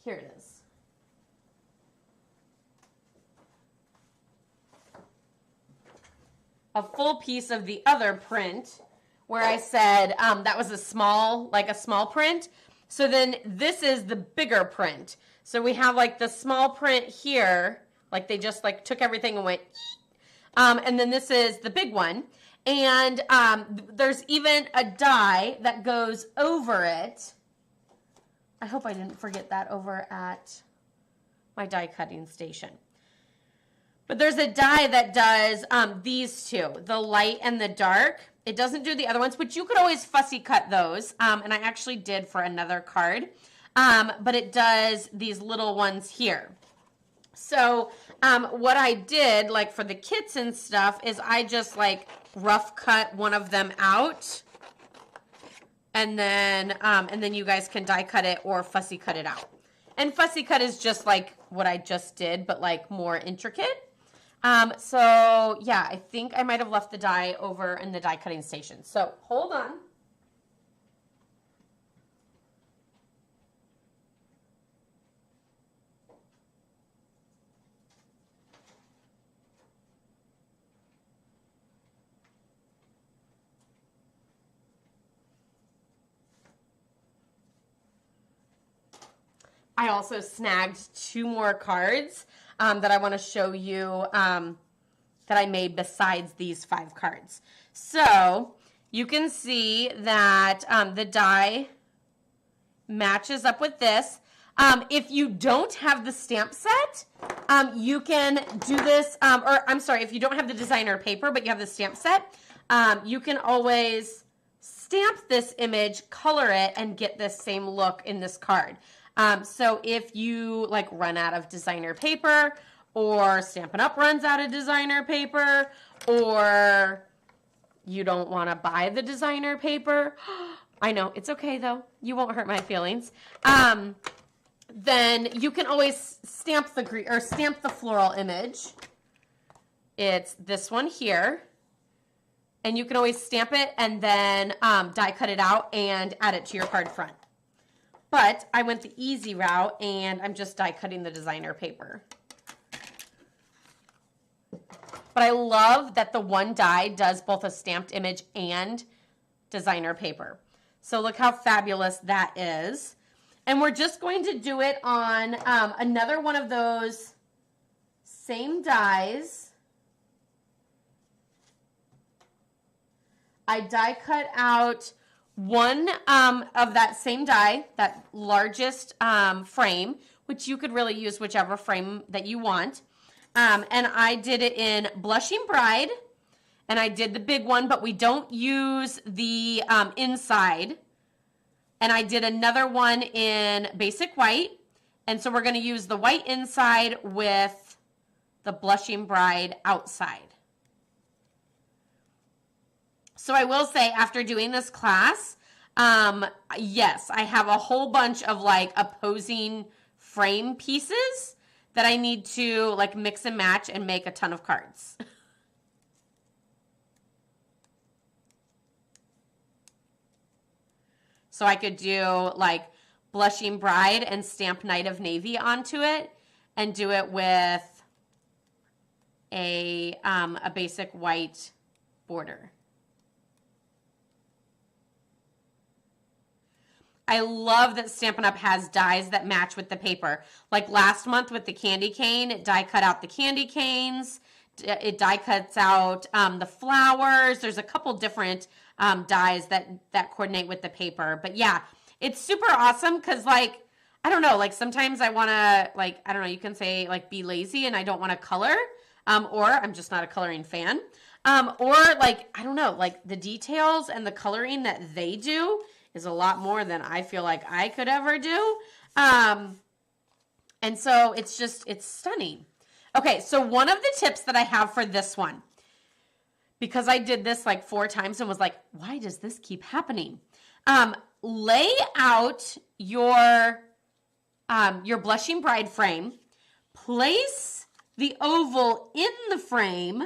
Here it is. A full piece of the other print where I said that was a small print. So then this is the bigger print. So we have like the small print here, like they just like took everything and went, and then this is the big one. And there's even a die that goes over it. I hope I didn't forget that over at my die cutting station. But there's a die that does these two, the light and the dark. It doesn't do the other ones, but you could always fussy cut those. And I actually did for another card. But it does these little ones here. So what I did, like for the kits and stuff, is I just like rough cut one of them out. And then you guys can die cut it or fussy cut it out. And fussy cut is just like what I just did, but like more intricate. So yeah, I think I might have left the die over in the die cutting station. So hold on. I also snagged 2 more cards that I want to show you that I made besides these 5 cards. So you can see that the die matches up with this. If you don't have the stamp set, you can do this, or I'm sorry, if you don't have the designer paper, but you have the stamp set, you can always stamp this image, color it, and get this same look in this card. So if you like run out of designer paper, or Stampin' Up! Runs out of designer paper, or you don't want to buy the designer paper, I know, it's okay though, you won't hurt my feelings, then you can always stamp the floral image. It's this one here, and you can always stamp it and then die cut it out and add it to your card front. But I went the easy route, and I'm just die cutting the designer paper. But I love that the one die does both a stamped image and designer paper. So look how fabulous that is. And we're just going to do it on another one of those same dies. I die cut out one of that same die, that largest frame, which you could really use whichever frame that you want. And I did it in Blushing Bride, and I did the big one, but we don't use the inside. And I did another one in Basic White, and so we're going to use the white inside with the Blushing Bride outside. So I will say, after doing this class, Yes, I have a whole bunch of like opposing frame pieces that I need to like mix and match and make a ton of cards. So I could do like Blushing Bride and stamp Knight of Navy onto it and do it with a basic white border. I love that Stampin' Up! Has dies that match with the paper. Like last month with the candy cane, it die cut out the candy canes. It die cuts out the flowers. There's a couple different dies that coordinate with the paper. But yeah, it's super awesome because like, I don't know, like sometimes I want to like, I don't know, you can say like be lazy and I don't want to color or I'm just not a coloring fan. Or like, I don't know, like the details and the coloring that they do is a lot more than I feel like I could ever do. And so it's stunning. Okay, so one of the tips that I have for this one, because I did this like 4 times and was like, why does this keep happening? Lay out your Blushing Bride frame, place the oval in the frame,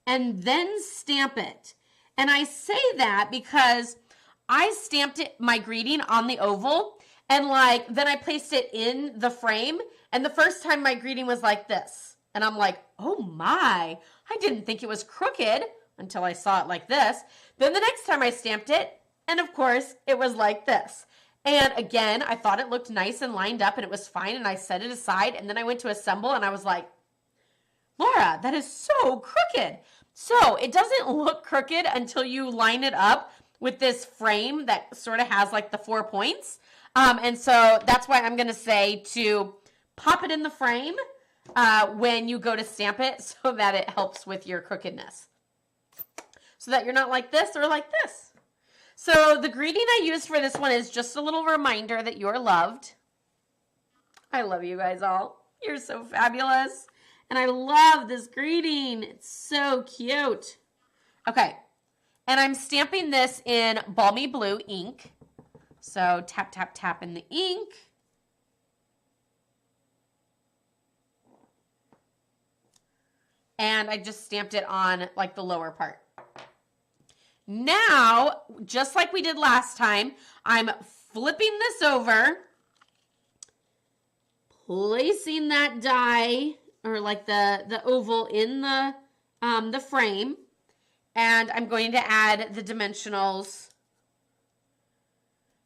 and then stamp it. And I say that because I stamped my greeting on the oval and like then I placed it in the frame, and the first time my greeting was like this. And I'm like, oh my, I didn't think it was crooked until I saw it like this. Then the next time I stamped it, and of course it was like this. And again, I thought it looked nice and lined up and it was fine, and I set it aside, and then I went to assemble and I was like, Laura, that is so crooked. So it doesn't look crooked until you line it up with this frame that sort of has like the 4 points. And so that's why I'm going to say to pop it in the frame when you go to stamp it so that it helps with your crookedness. So that you're not like this or like this. So the greeting I used for this one is just a little reminder that you're loved. I love you guys all. You're so fabulous. And I love this greeting. It's so cute. Okay. And I'm stamping this in Balmy Blue ink. So tap, tap, tap in the ink. And I just stamped it on like the lower part. Now, just like we did last time, I'm flipping this over, placing that die or like the oval in the frame, and I'm going to add the dimensionals,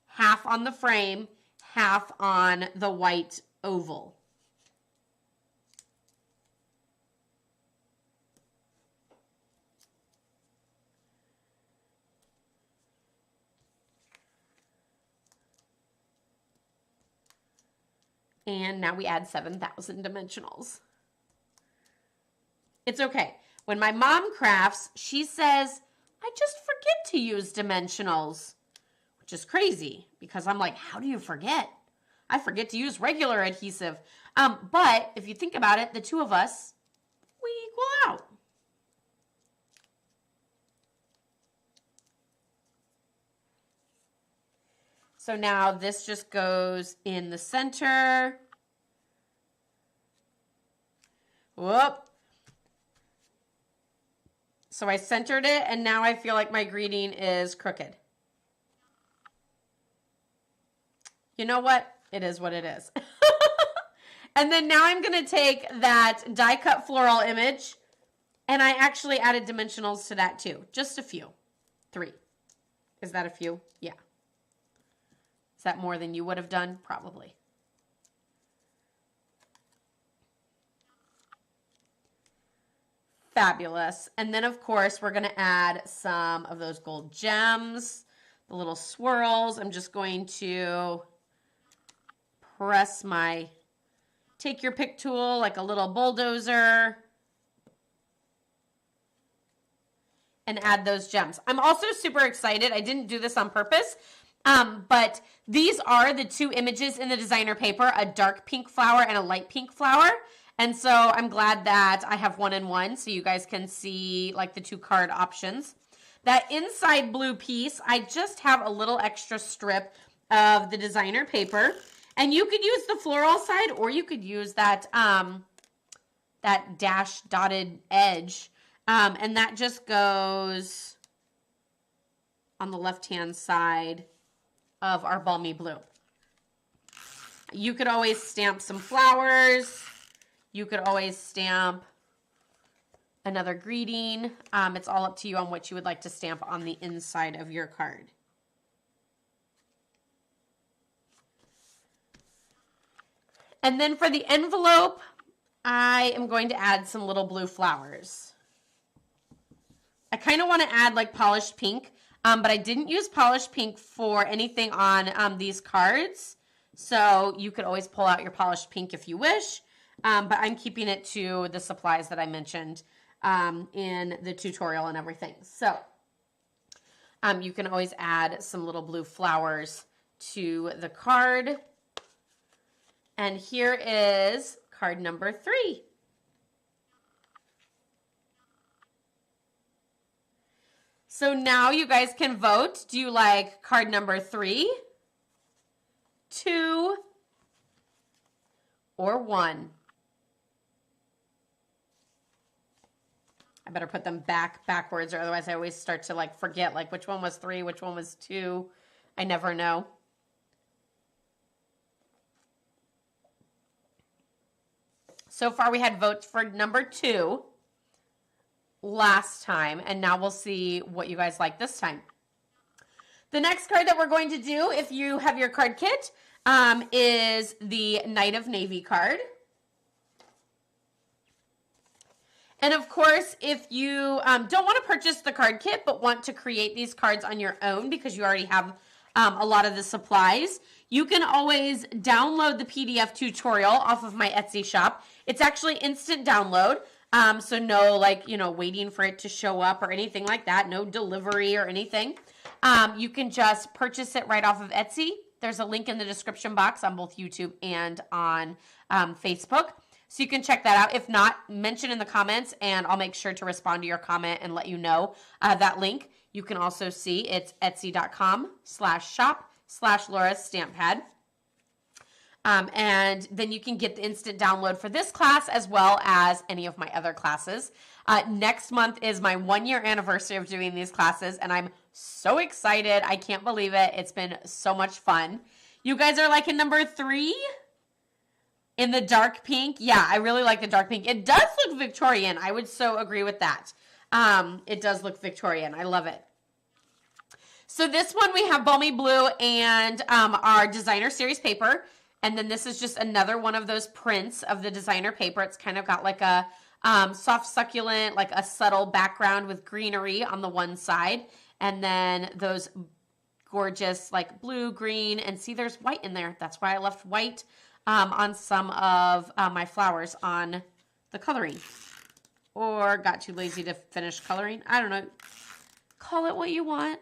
half on the frame, half on the white oval. And now we add 7,000 dimensionals. It's okay. When my mom crafts, she says, I just forget to use dimensionals, which is crazy because I'm like, how do you forget? I forget to use regular adhesive. But if you think about it, the two of us, we equal out. So now this just goes in the center. Whoop. So I centered it, and now I feel like my greeting is crooked. You know what? It is what it is. And then now I'm going to take that die cut floral image, and I actually added dimensionals to that too. Just a few. 3. Is that a few? Yeah. Is that more than you would have done? Probably. Fabulous. And then, of course, we're going to add some of those gold gems, the little swirls. I'm just going to press my take your pick tool like a little bulldozer and add those gems. I'm also super excited. I didn't do this on purpose. But these are the 2 images in the designer paper, a dark pink flower and a light pink flower. And so I'm glad that I have 1 and 1 so you guys can see like the 2 card options. That inside blue piece, I just have a little extra strip of the designer paper. And you could use the floral side, or you could use that, that dash dotted edge. And that just goes on the left-hand side of our balmy blue. You could always stamp some flowers. You could always stamp another greeting. It's all up to you on what you would like to stamp on the inside of your card. And then for the envelope, I am going to add some little blue flowers. I kind of want to add like polished pink, but I didn't use polished pink for anything on these cards. So you could always pull out your polished pink if you wish, but I'm keeping it to the supplies that I mentioned in the tutorial and everything. So you can always add some little blue flowers to the card. And here is card number 3. So now you guys can vote. Do you like card number 3, 2, or 1? I better put them backwards, or otherwise I always start to like forget like which one was 3, which one was 2. I never know. So far we had votes for number 2 last time, and now we'll see what you guys like this time. The next card that we're going to do, if you have your card kit, is the Knight of Navy card. And of course, if you don't want to purchase the card kit, but want to create these cards on your own because you already have a lot of the supplies, you can always download the PDF tutorial off of my Etsy shop. It's actually instant download. So no like, waiting for it to show up or anything like that. No delivery or anything. You can just purchase it right off of Etsy. There's a link in the description box on both YouTube and on Facebook. So you can check that out. If not, mention in the comments and I'll make sure to respond to your comment and let you know that link. You can also see it's etsy.com/shop/LaurasStampPad. And then you can get the instant download for this class as well as any of my other classes. Next month is my 1-year anniversary of doing these classes, and I'm so excited. I can't believe it. It's been so much fun. You guys are liking number 3 in the dark pink. Yeah, I really like the dark pink. It does look Victorian. I would so agree with that. It does look Victorian. I love it. So this one we have balmy blue and our designer series paper. And then this is just another one of those prints of the designer paper. It's kind of got like a soft succulent, like a subtle background with greenery on the one side. And then those gorgeous like blue, green, and see there's white in there. That's why I left white on some of my flowers on the coloring. Or got too lazy to finish coloring. I don't know. Call it what you want.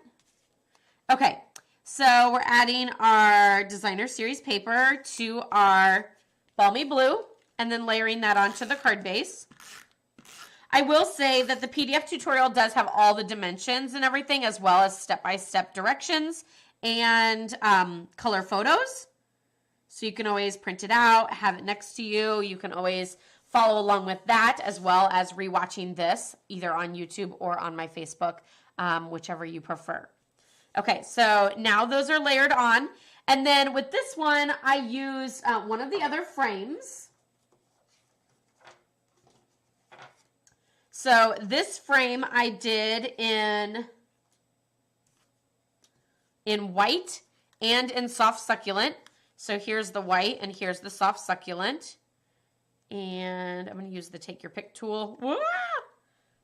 Okay. So we're adding our designer series paper to our balmy blue and then layering that onto the card base. I will say that the PDF tutorial does have all the dimensions and everything as well as step-by-step directions and color photos. So you can always print it out, have it next to you. You can always follow along with that as well as rewatching this either on YouTube or on my Facebook, whichever you prefer. Okay, so now those are layered on. And then with this one, I used one of the other frames. So this frame I did in white and in soft succulent. So here's the white and here's the soft succulent. And I'm going to use the take your pick tool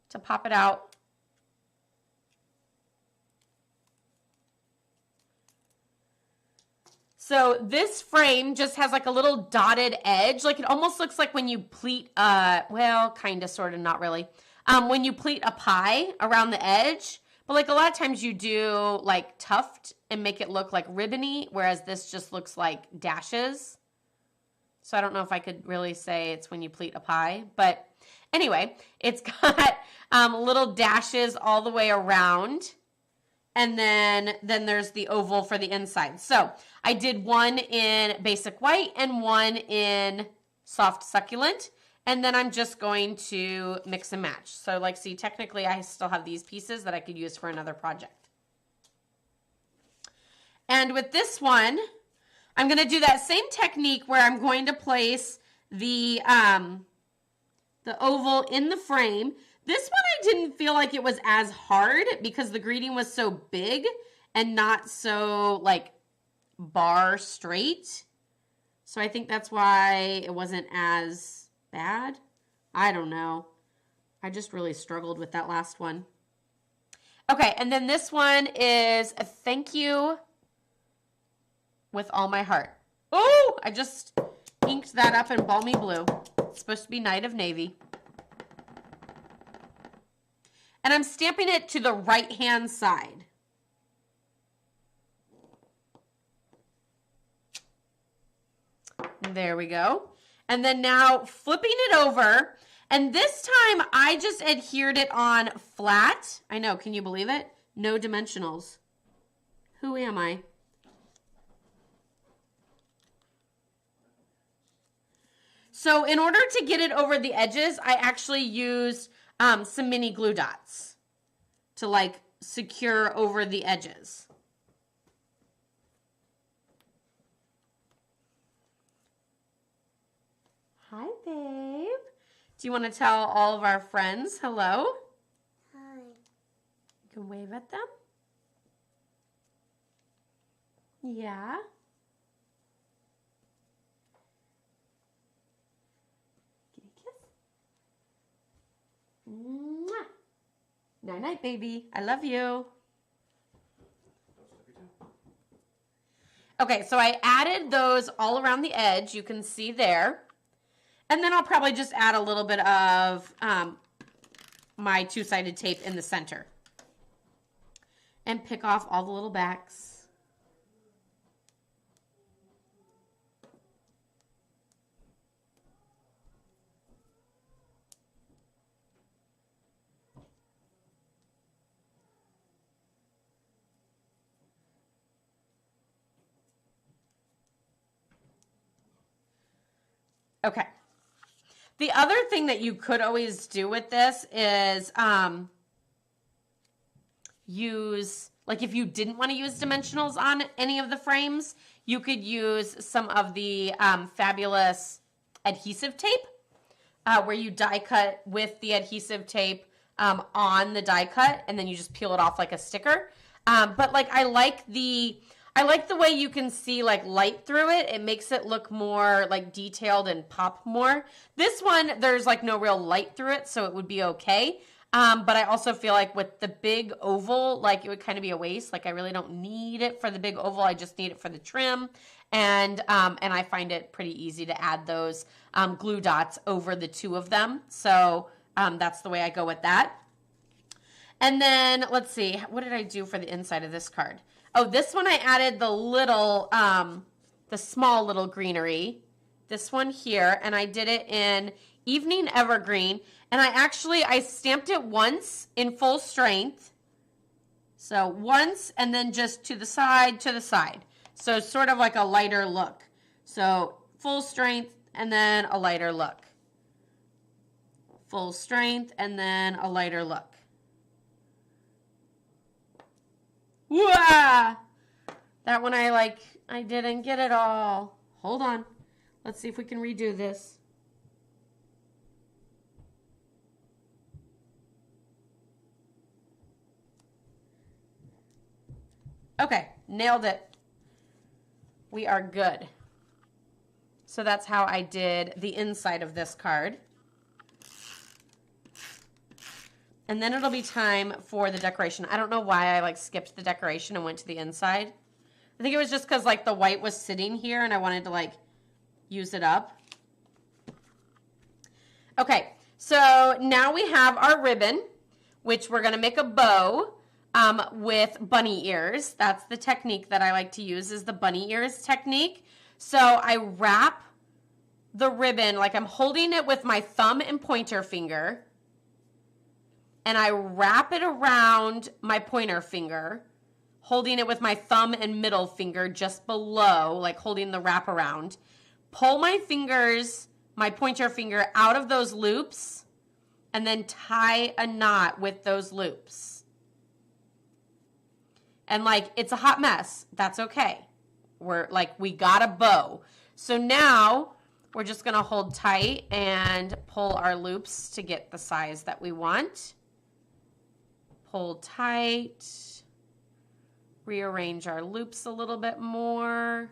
to pop it out. So this frame just has like a little dotted edge. Like it almost looks like when you pleat, well, kind of, sort of, not really. When you pleat a pie around the edge. But like a lot of times you do like tuft and make it look like ribbony, whereas this just looks like dashes. So I don't know if I could really say it's when you pleat a pie. But Anyway, it's got little dashes all the way around. And then there's the oval for the inside. So I did one in basic white and one in soft succulent. And then I'm just going to mix and match. So like, see, technically I still have these pieces that I could use for another project. And with this one, I'm going to do that same technique where I'm going to place the oval in the frame. This one I didn't feel like it was as hard because the greeting was so big and not so like bar straight. So I think that's why it wasn't as bad. I don't know. I just really struggled with that last one. Okay, and then this one is a thank you with all my heart. Oh, I just inked that up in balmy blue. It's supposed to be Night of Navy. And I'm stamping it to the right-hand side. There we go. And then now flipping it over. And this time I just adhered it on flat. I know, can you believe it? No dimensionals. Who am I? So in order to get it over the edges, I actually used some mini glue dots to like secure over the edges. Hi, babe. Do you want to tell all of our friends hello? Hi. You can wave at them. Yeah. Mwah. Night night, baby. I love you. Okay, so I added those all around the edge. You can see there. And then I'll probably just add a little bit of my two-sided tape in the center. And pick off all the little backs. Okay. The other thing that you could always do with this is use, like if you didn't want to use dimensionals on any of the frames, you could use some of the fabulous adhesive tape where you die cut with the adhesive tape on the die cut and then you just peel it off like a sticker. But like I like the way you can see like light through it. It makes it look more like detailed and pop more. This one, there's like no real light through it, so it would be okay. But I also feel like with the big oval, like it would kind of be a waste. Like I really don't need it for the big oval. I just need it for the trim. And I find it pretty easy to add those glue dots over the two of them. So that's the way I go with that. And then let's see, what did I do for the inside of this card? Oh, this one I added the little, the small little greenery. This one here, and I did it in Evening Evergreen. And I stamped it once in full strength. So once, and then just to the side, to the side. So sort of like a lighter look. So full strength, and then a lighter look. Full strength, and then a lighter look. Wah! That one I didn't get it all. Hold on. Let's see if we can redo this. Okay, nailed it. We are good. So that's how I did the inside of this card. And then it'll be time for the decoration. I don't know why I skipped the decoration and went to the inside. I think it was just because the white was sitting here and I wanted to use it up. Okay, so now we have our ribbon, which we're going to make a bow with bunny ears. That's the technique that I like to use, is the bunny ears technique. So I wrap the ribbon, like I'm holding it with my thumb and pointer finger, and I wrap it around my pointer finger, holding it with my thumb and middle finger just below, like holding the wrap around. Pull my fingers, my pointer finger out of those loops, and then tie a knot with those loops. And like, it's a hot mess. That's okay. We got a bow. So now we're just gonna hold tight and pull our loops to get the size that we want. Pull tight. Rearrange our loops a little bit more.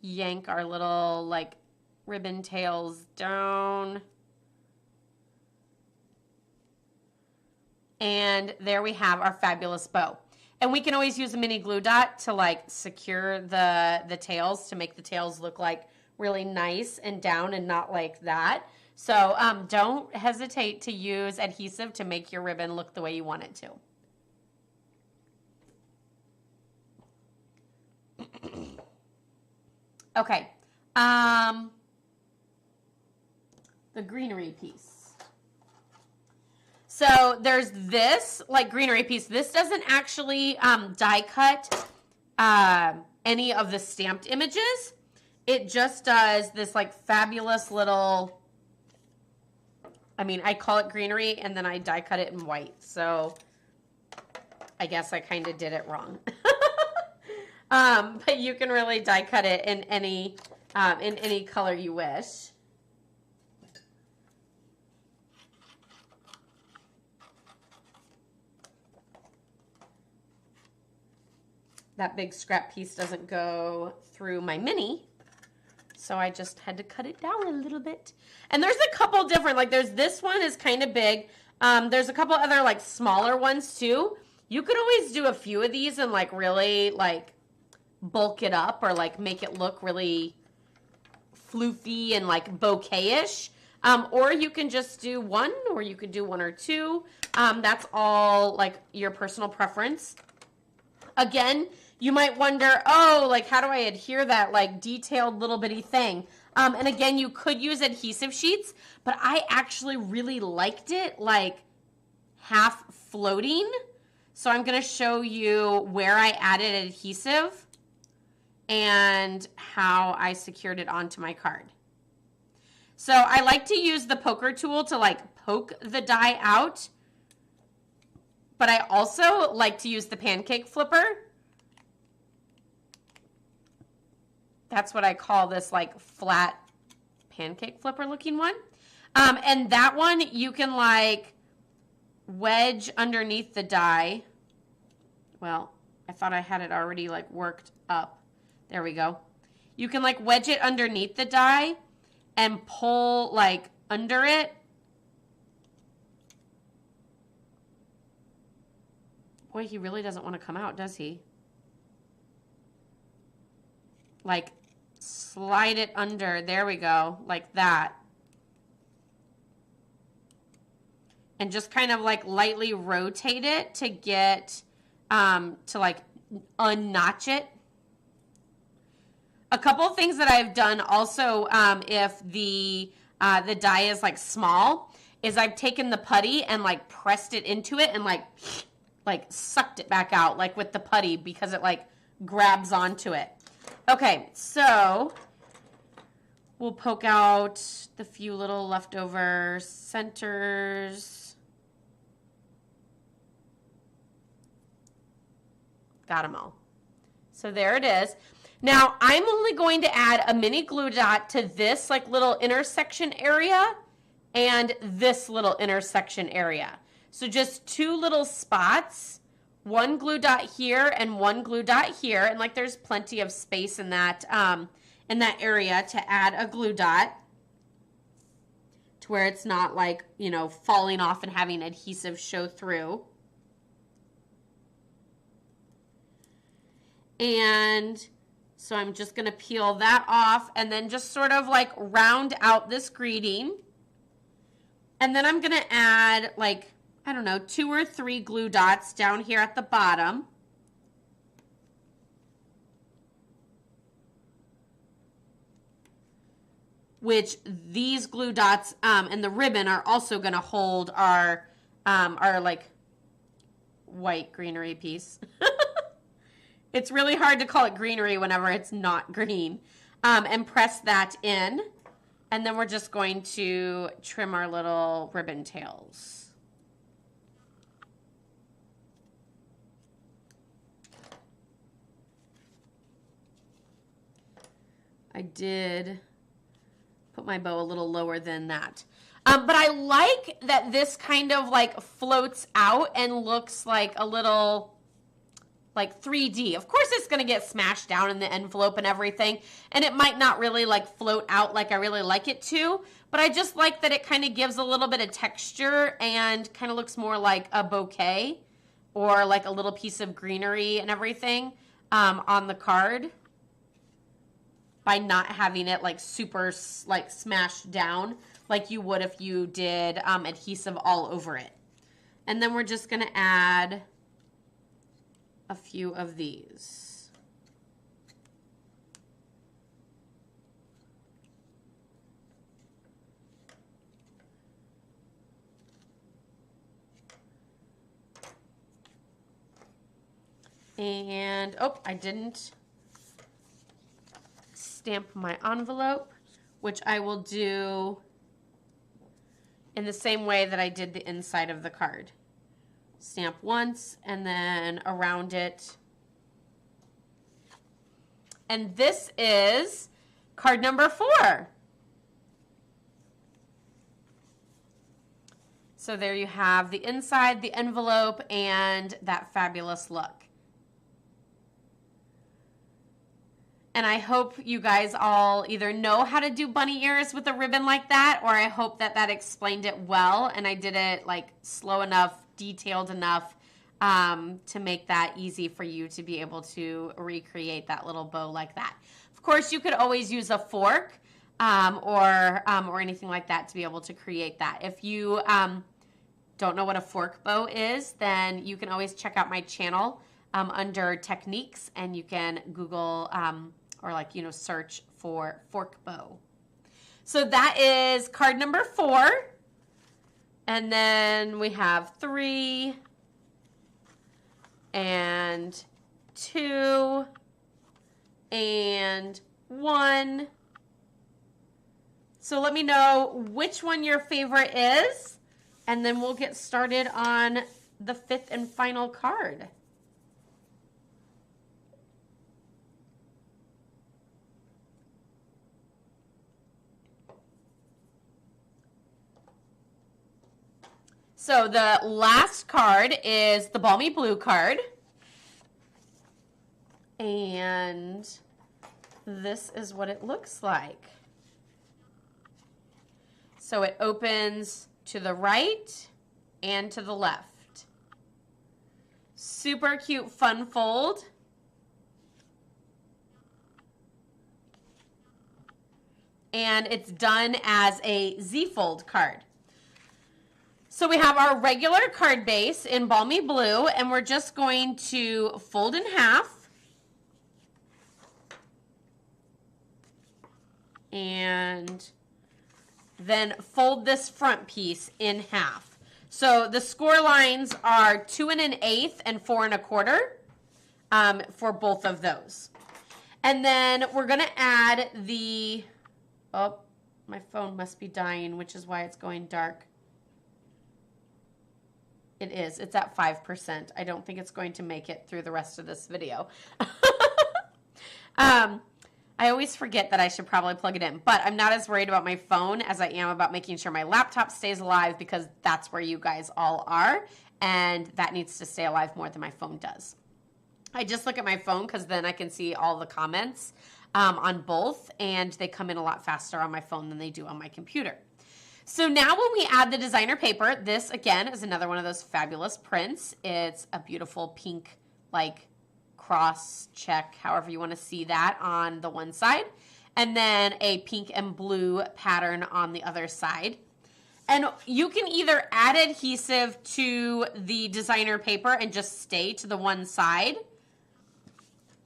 Yank our little like ribbon tails down. And there we have our fabulous bow. And we can always use a mini glue dot to like secure the tails, to make the tails look like really nice and down and not like that. So don't hesitate to use adhesive to make your ribbon look the way you want it to. Okay, the greenery piece. So there's this like greenery piece. This doesn't actually die cut any of the stamped images. It just does this like fabulous little, I mean, I call it greenery and then I die cut it in white. So I guess I kind of did it wrong. But you can really die cut it in any color you wish. That big scrap piece doesn't go through my mini, so I just had to cut it down a little bit. And there's a couple different, like there's this one is kind of big. There's a couple other like smaller ones too. You could always do a few of these and like really like bulk it up or like make it look really floofy and like bouquet-ish. Or you can just do one, or you could do one or two. That's all like your personal preference. Again, you might wonder, oh, like how do I adhere that like detailed little bitty thing? And again, you could use adhesive sheets, but I actually really liked it like half floating. So I'm going to show you where I added adhesive and how I secured it onto my card. So I like to use the poker tool to like poke the die out, but I also like to use the pancake flipper. That's what I call this like flat pancake flipper looking one. And that one you can like wedge underneath the die. Well, I thought I had it already like worked up. There we go. You can like wedge it underneath the die and pull like under it. Boy, he really doesn't want to come out, does he? Like slide it under. There we go. Like that. And just kind of like lightly rotate it to get to like unnotch it. A couple of things that I've done also, if the die is like small, is I've taken the putty and like pressed it into it and like sucked it back out like with the putty because it like grabs onto it. Okay, so we'll poke out the few little leftover centers. Got them all. So there it is. Now I'm only going to add a mini glue dot to this like little intersection area and this little intersection area. So just two little spots, one glue dot here and one glue dot here, and like there's plenty of space in that area to add a glue dot to where it's not like, you know, falling off and having adhesive show through. And so I'm just going to peel that off and then just sort of like round out this greeting. And then I'm going to add like, I don't know, 2 or 3 glue dots down here at the bottom. which these glue dots and the ribbon are also going to hold our like white greenery piece. It's really hard to call it greenery whenever it's not green. And press that in. And then we're just going to trim our little ribbon tails. I did put my bow a little lower than that. But I like that this kind of like floats out and looks like a little like 3D. Of course it's going to get smashed down in the envelope and everything, and it might not really like float out like I really like it to, but I just like that it kind of gives a little bit of texture and kind of looks more like a bouquet or like a little piece of greenery and everything on the card by not having it like super like smashed down like you would if you did adhesive all over it. And then we're just going to add a few of these. And, oh, I didn't stamp my envelope, which I will do in the same way that I did the inside of the card. Stamp once and then around it. And this is card number 4. So there you have the inside, the envelope, and that fabulous look. And I hope you guys all either know how to do bunny ears with a ribbon like that, or I hope that that explained it well and I did it like slow enough, detailed enough to make that easy for you to be able to recreate that little bow like that. Of course, you could always use a fork or anything like that to be able to create that. If you don't know what a fork bow is, then you can always check out my channel under techniques, and you can Google or like, you know, search for fork bow. So that is card number 4. And then we have 3 and 2 and 1. So let me know which one your favorite is, and then we'll get started on the 5th and final card. So the last card is the Balmy Blue card. And this is what it looks like. So it opens to the right and to the left. Super cute fun fold. And it's done as a Z-fold card. So we have our regular card base in Balmy Blue, and we're just going to fold in half. And then fold this front piece in half. So the score lines are 2 1/8 and 4 1/4 for both of those. And then we're going to add the, oh, my phone must be dying, which is why it's going dark. It is. It's at 5%. I don't think it's going to make it through the rest of this video. I always forget that I should probably plug it in, but I'm not as worried about my phone as I am about making sure my laptop stays alive, because that's where you guys all are, and that needs to stay alive more than my phone does. I just look at my phone because then I can see all the comments on both, and they come in a lot faster on my phone than they do on my computer. So now when we add the designer paper, this again is another one of those fabulous prints. It's a beautiful pink, like cross check, however you want to see that, on the one side, and then a pink and blue pattern on the other side. And you can either add adhesive to the designer paper and just stay to the one side,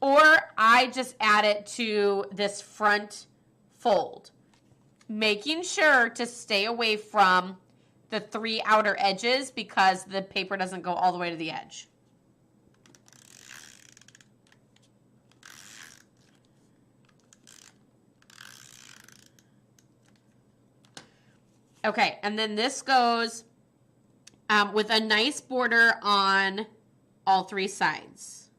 or I just add it to this front fold. making sure to stay away from the 3 outer edges because the paper doesn't go all the way to the edge. Okay, and then this goes with a nice border on all 3 sides.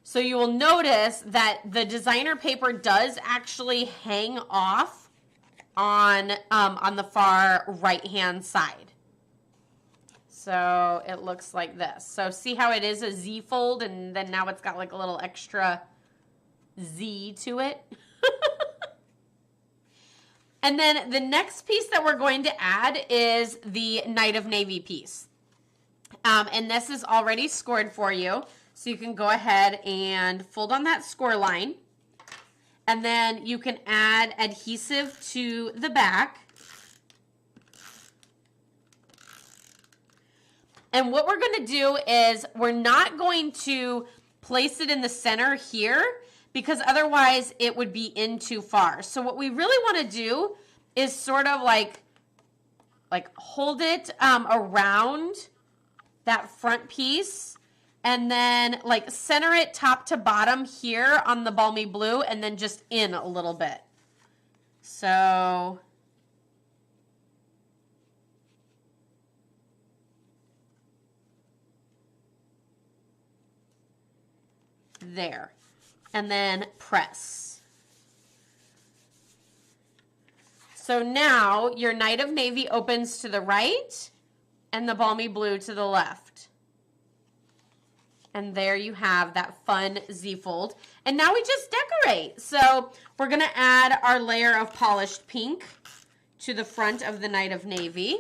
So you will notice that the designer paper does actually hang off on the far right-hand side. So it looks like this. So see how it is a Z fold and then now it's got like a little extra Z to it? And then the next piece that we're going to add is the Night of Navy piece. And this is already scored for you. So you can go ahead and fold on that score line. And then you can add adhesive to the back. And what we're going to do is we're not going to place it in the center here because otherwise it would be in too far. So what we really want to do is sort of like hold it around that front piece and then like center it top to bottom here on the balmy blue and then just in a little bit. So there. And then press. So now your Night of Navy opens to the right and the balmy blue to the left. And there you have that fun Z fold. And now we just decorate. So we're going to add our layer of polished pink to the front of the Night of Navy.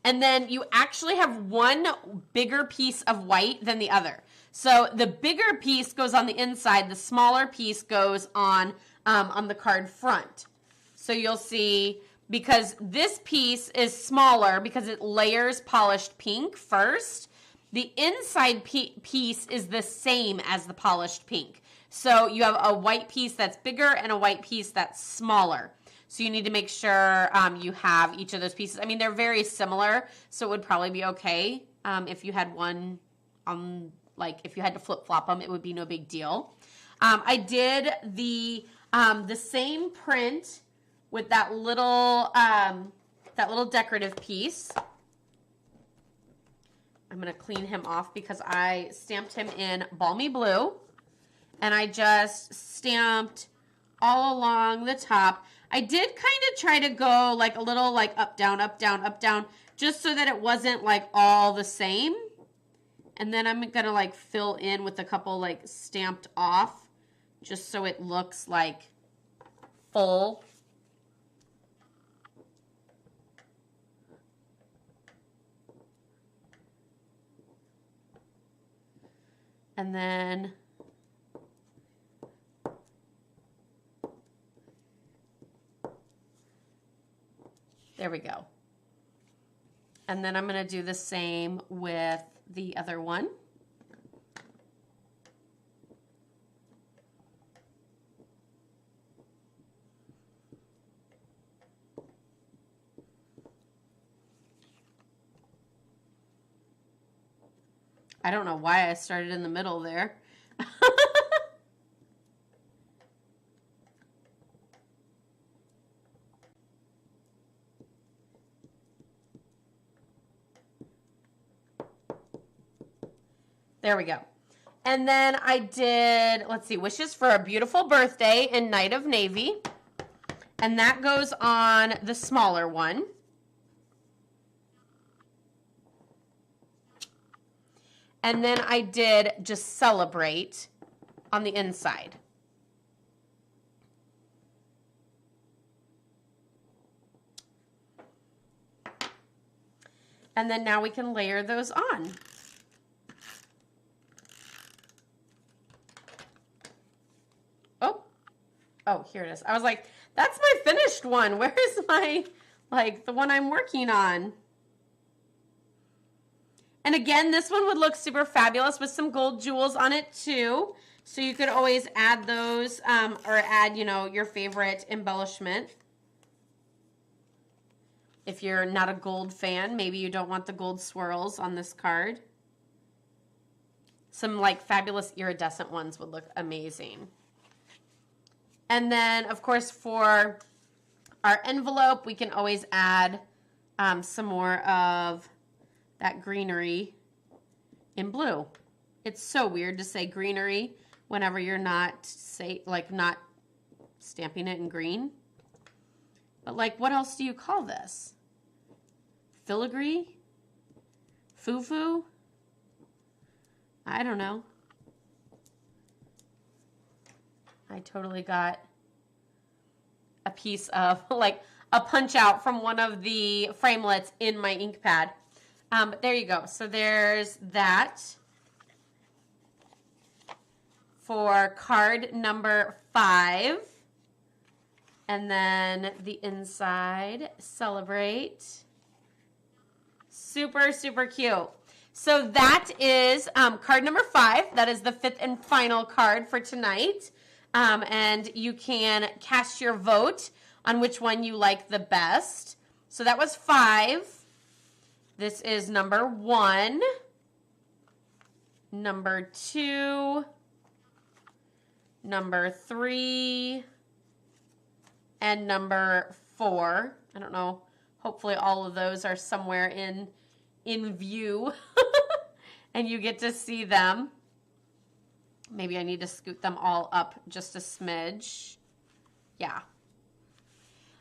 And then you actually have one bigger piece of white than the other. So the bigger piece goes on the inside, the smaller piece goes on the card front. So you'll see, because this piece is smaller because it layers polished pink first, the inside piece is the same as the polished pink. So you have a white piece that's bigger and a white piece that's smaller. So you need to make sure you have each of those pieces. I mean, they're very similar, so it would probably be okay if you had one on, like if you had to flip-flop them, it would be no big deal. I did the same print with that little decorative piece. I'm going to clean him off because I stamped him in balmy blue, and I just stamped all along the top. I did kind of try to go like a little like up, down, up, down, up, down, just so that it wasn't like all the same. And then I'm going to like fill in with a couple like stamped off, just so it looks like full. And then there we go. And then I'm going to do the same with the other one. I don't know why I started in the middle there. There we go. And then I did, let's see, Wishes for a Beautiful Birthday in Night of Navy. And that goes on the smaller one. And then I did Just Celebrate on the inside. And then now we can layer those on. Oh, here it is. I was like, that's my finished one. Where is my like the one I'm working on. And again, this one would look super fabulous with some gold jewels on it too. So you could always add those or add, you know, your favorite embellishment. If you're not a gold fan, maybe you don't want the gold swirls on this card. Some like fabulous iridescent ones would look amazing. And then, of course, for our envelope, we can always add some more of that greenery in blue. It's so weird to say greenery whenever you're not not stamping it in green. But like, what else do you call this? Filigree? Foo-foo? I don't know. I totally got a piece of like a punch out from one of the framelits in my ink pad. But there you go. So there's that for card number 5. And then the inside, celebrate. Super, super cute. So that is card number 5. That is the 5th and final card for tonight. And you can cast your vote on which one you like the best. So that was 5. This is number 1, number 2, number 3, and number 4. I don't know. Hopefully all of those are somewhere in view and you get to see them. Maybe I need to scoot them all up just a smidge. Yeah.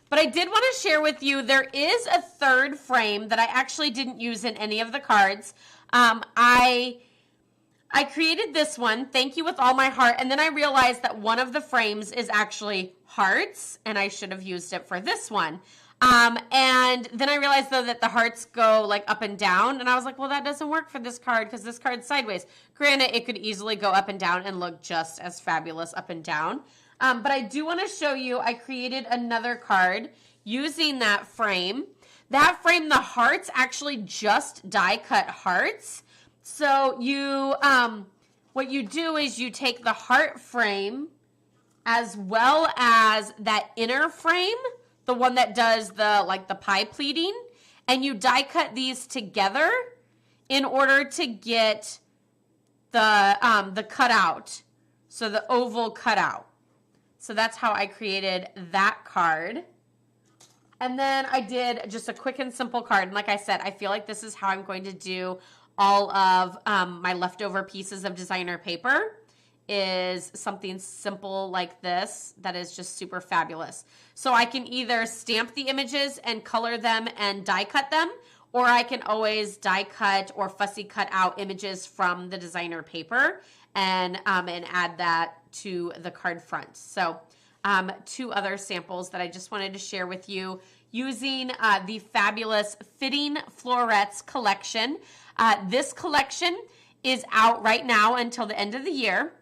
But I did want to share with you, there is a third frame that I actually didn't use in any of the cards. I created this one, thank you with all my heart, and then I realized that one of the frames is actually hearts, and I should have used it for this one. And then I realized, though, that the hearts go like up and down, and I was like, well, that doesn't work for this card because this card's sideways. Granted, it could easily go up and down and look just as fabulous up and down. But I do want to show you, I created another card using that frame. That frame, the hearts actually just die cut hearts. So you, what you do is you take the heart frame as well as that inner frame, the one that does the pie pleating, and you die cut these together in order to get the cutout, so the oval cutout. So that's how I created that card. And then I did just a quick and simple card. And like I said, I feel like this is how I'm going to do all of my leftover pieces of designer paper, is something simple like this that is just super fabulous. So I can either stamp the images and color them and die cut them, or I can always die cut or fussy cut out images from the designer paper and add that to the card front. So 2 other samples that I just wanted to share with you using the fabulous Fitting Florets collection. This collection is out right now until the end of the year.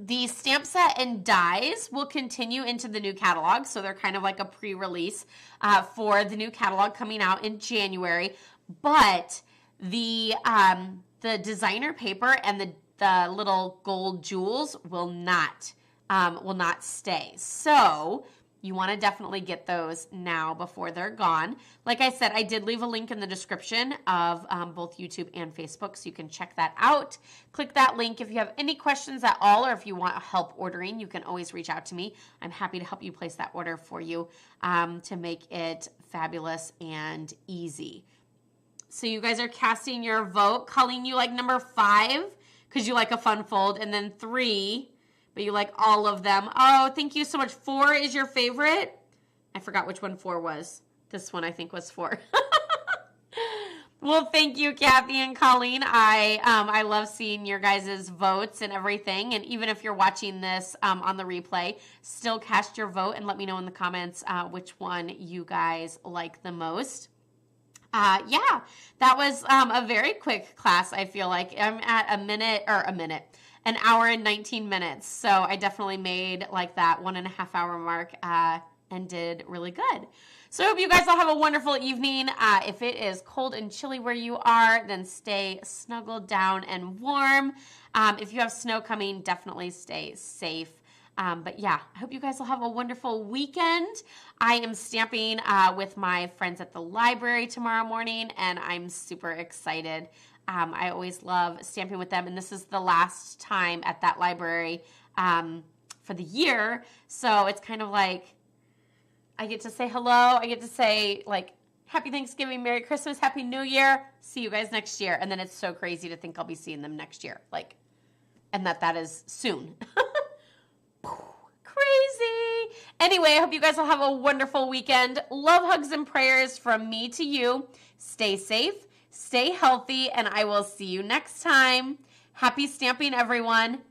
The stamp set and dies will continue into the new catalog, so they're kind of like a pre-release for the new catalog coming out in January. But the designer paper and the little gold jewels will not stay. So you want to definitely get those now before they're gone. Like I said, I did leave a link in the description of both YouTube and Facebook, so you can check that out. Click that link. If you have any questions at all, or if you want help ordering, you can always reach out to me. I'm happy to help you place that order for you to make it fabulous and easy. So you guys are casting your vote. Colleen, you like number 5 because you like a fun fold, and then 3, but you like all of them. Oh, thank you so much. 4 is your favorite? I forgot which one 4 was. This one I think was 4. Well, thank you, Kathy and Colleen. I love seeing your guys' votes and everything. And even if you're watching this on the replay, still cast your vote and let me know in the comments which one you guys like the most. Yeah, that was a very quick class, I feel like. I'm at an hour and 19 minutes. So I definitely made like that 1.5 hour mark and did really good. So I hope you guys all have a wonderful evening. If it is cold and chilly where you are, then stay snuggled down and warm. If you have snow coming, definitely stay safe. But yeah, I hope you guys will have a wonderful weekend. I am stamping with my friends at the library tomorrow morning, and I'm super excited. I always love stamping with them, and this is the last time at that library for the year. So it's kind of like I get to say hello. I get to say like Happy Thanksgiving, Merry Christmas, Happy New Year. See you guys next year. And then it's so crazy to think I'll be seeing them next year. Like, and that is soon. Crazy. Anyway, I hope you guys will have a wonderful weekend. Love, hugs, and prayers from me to you. Stay safe, stay healthy, and I will see you next time. Happy stamping, everyone.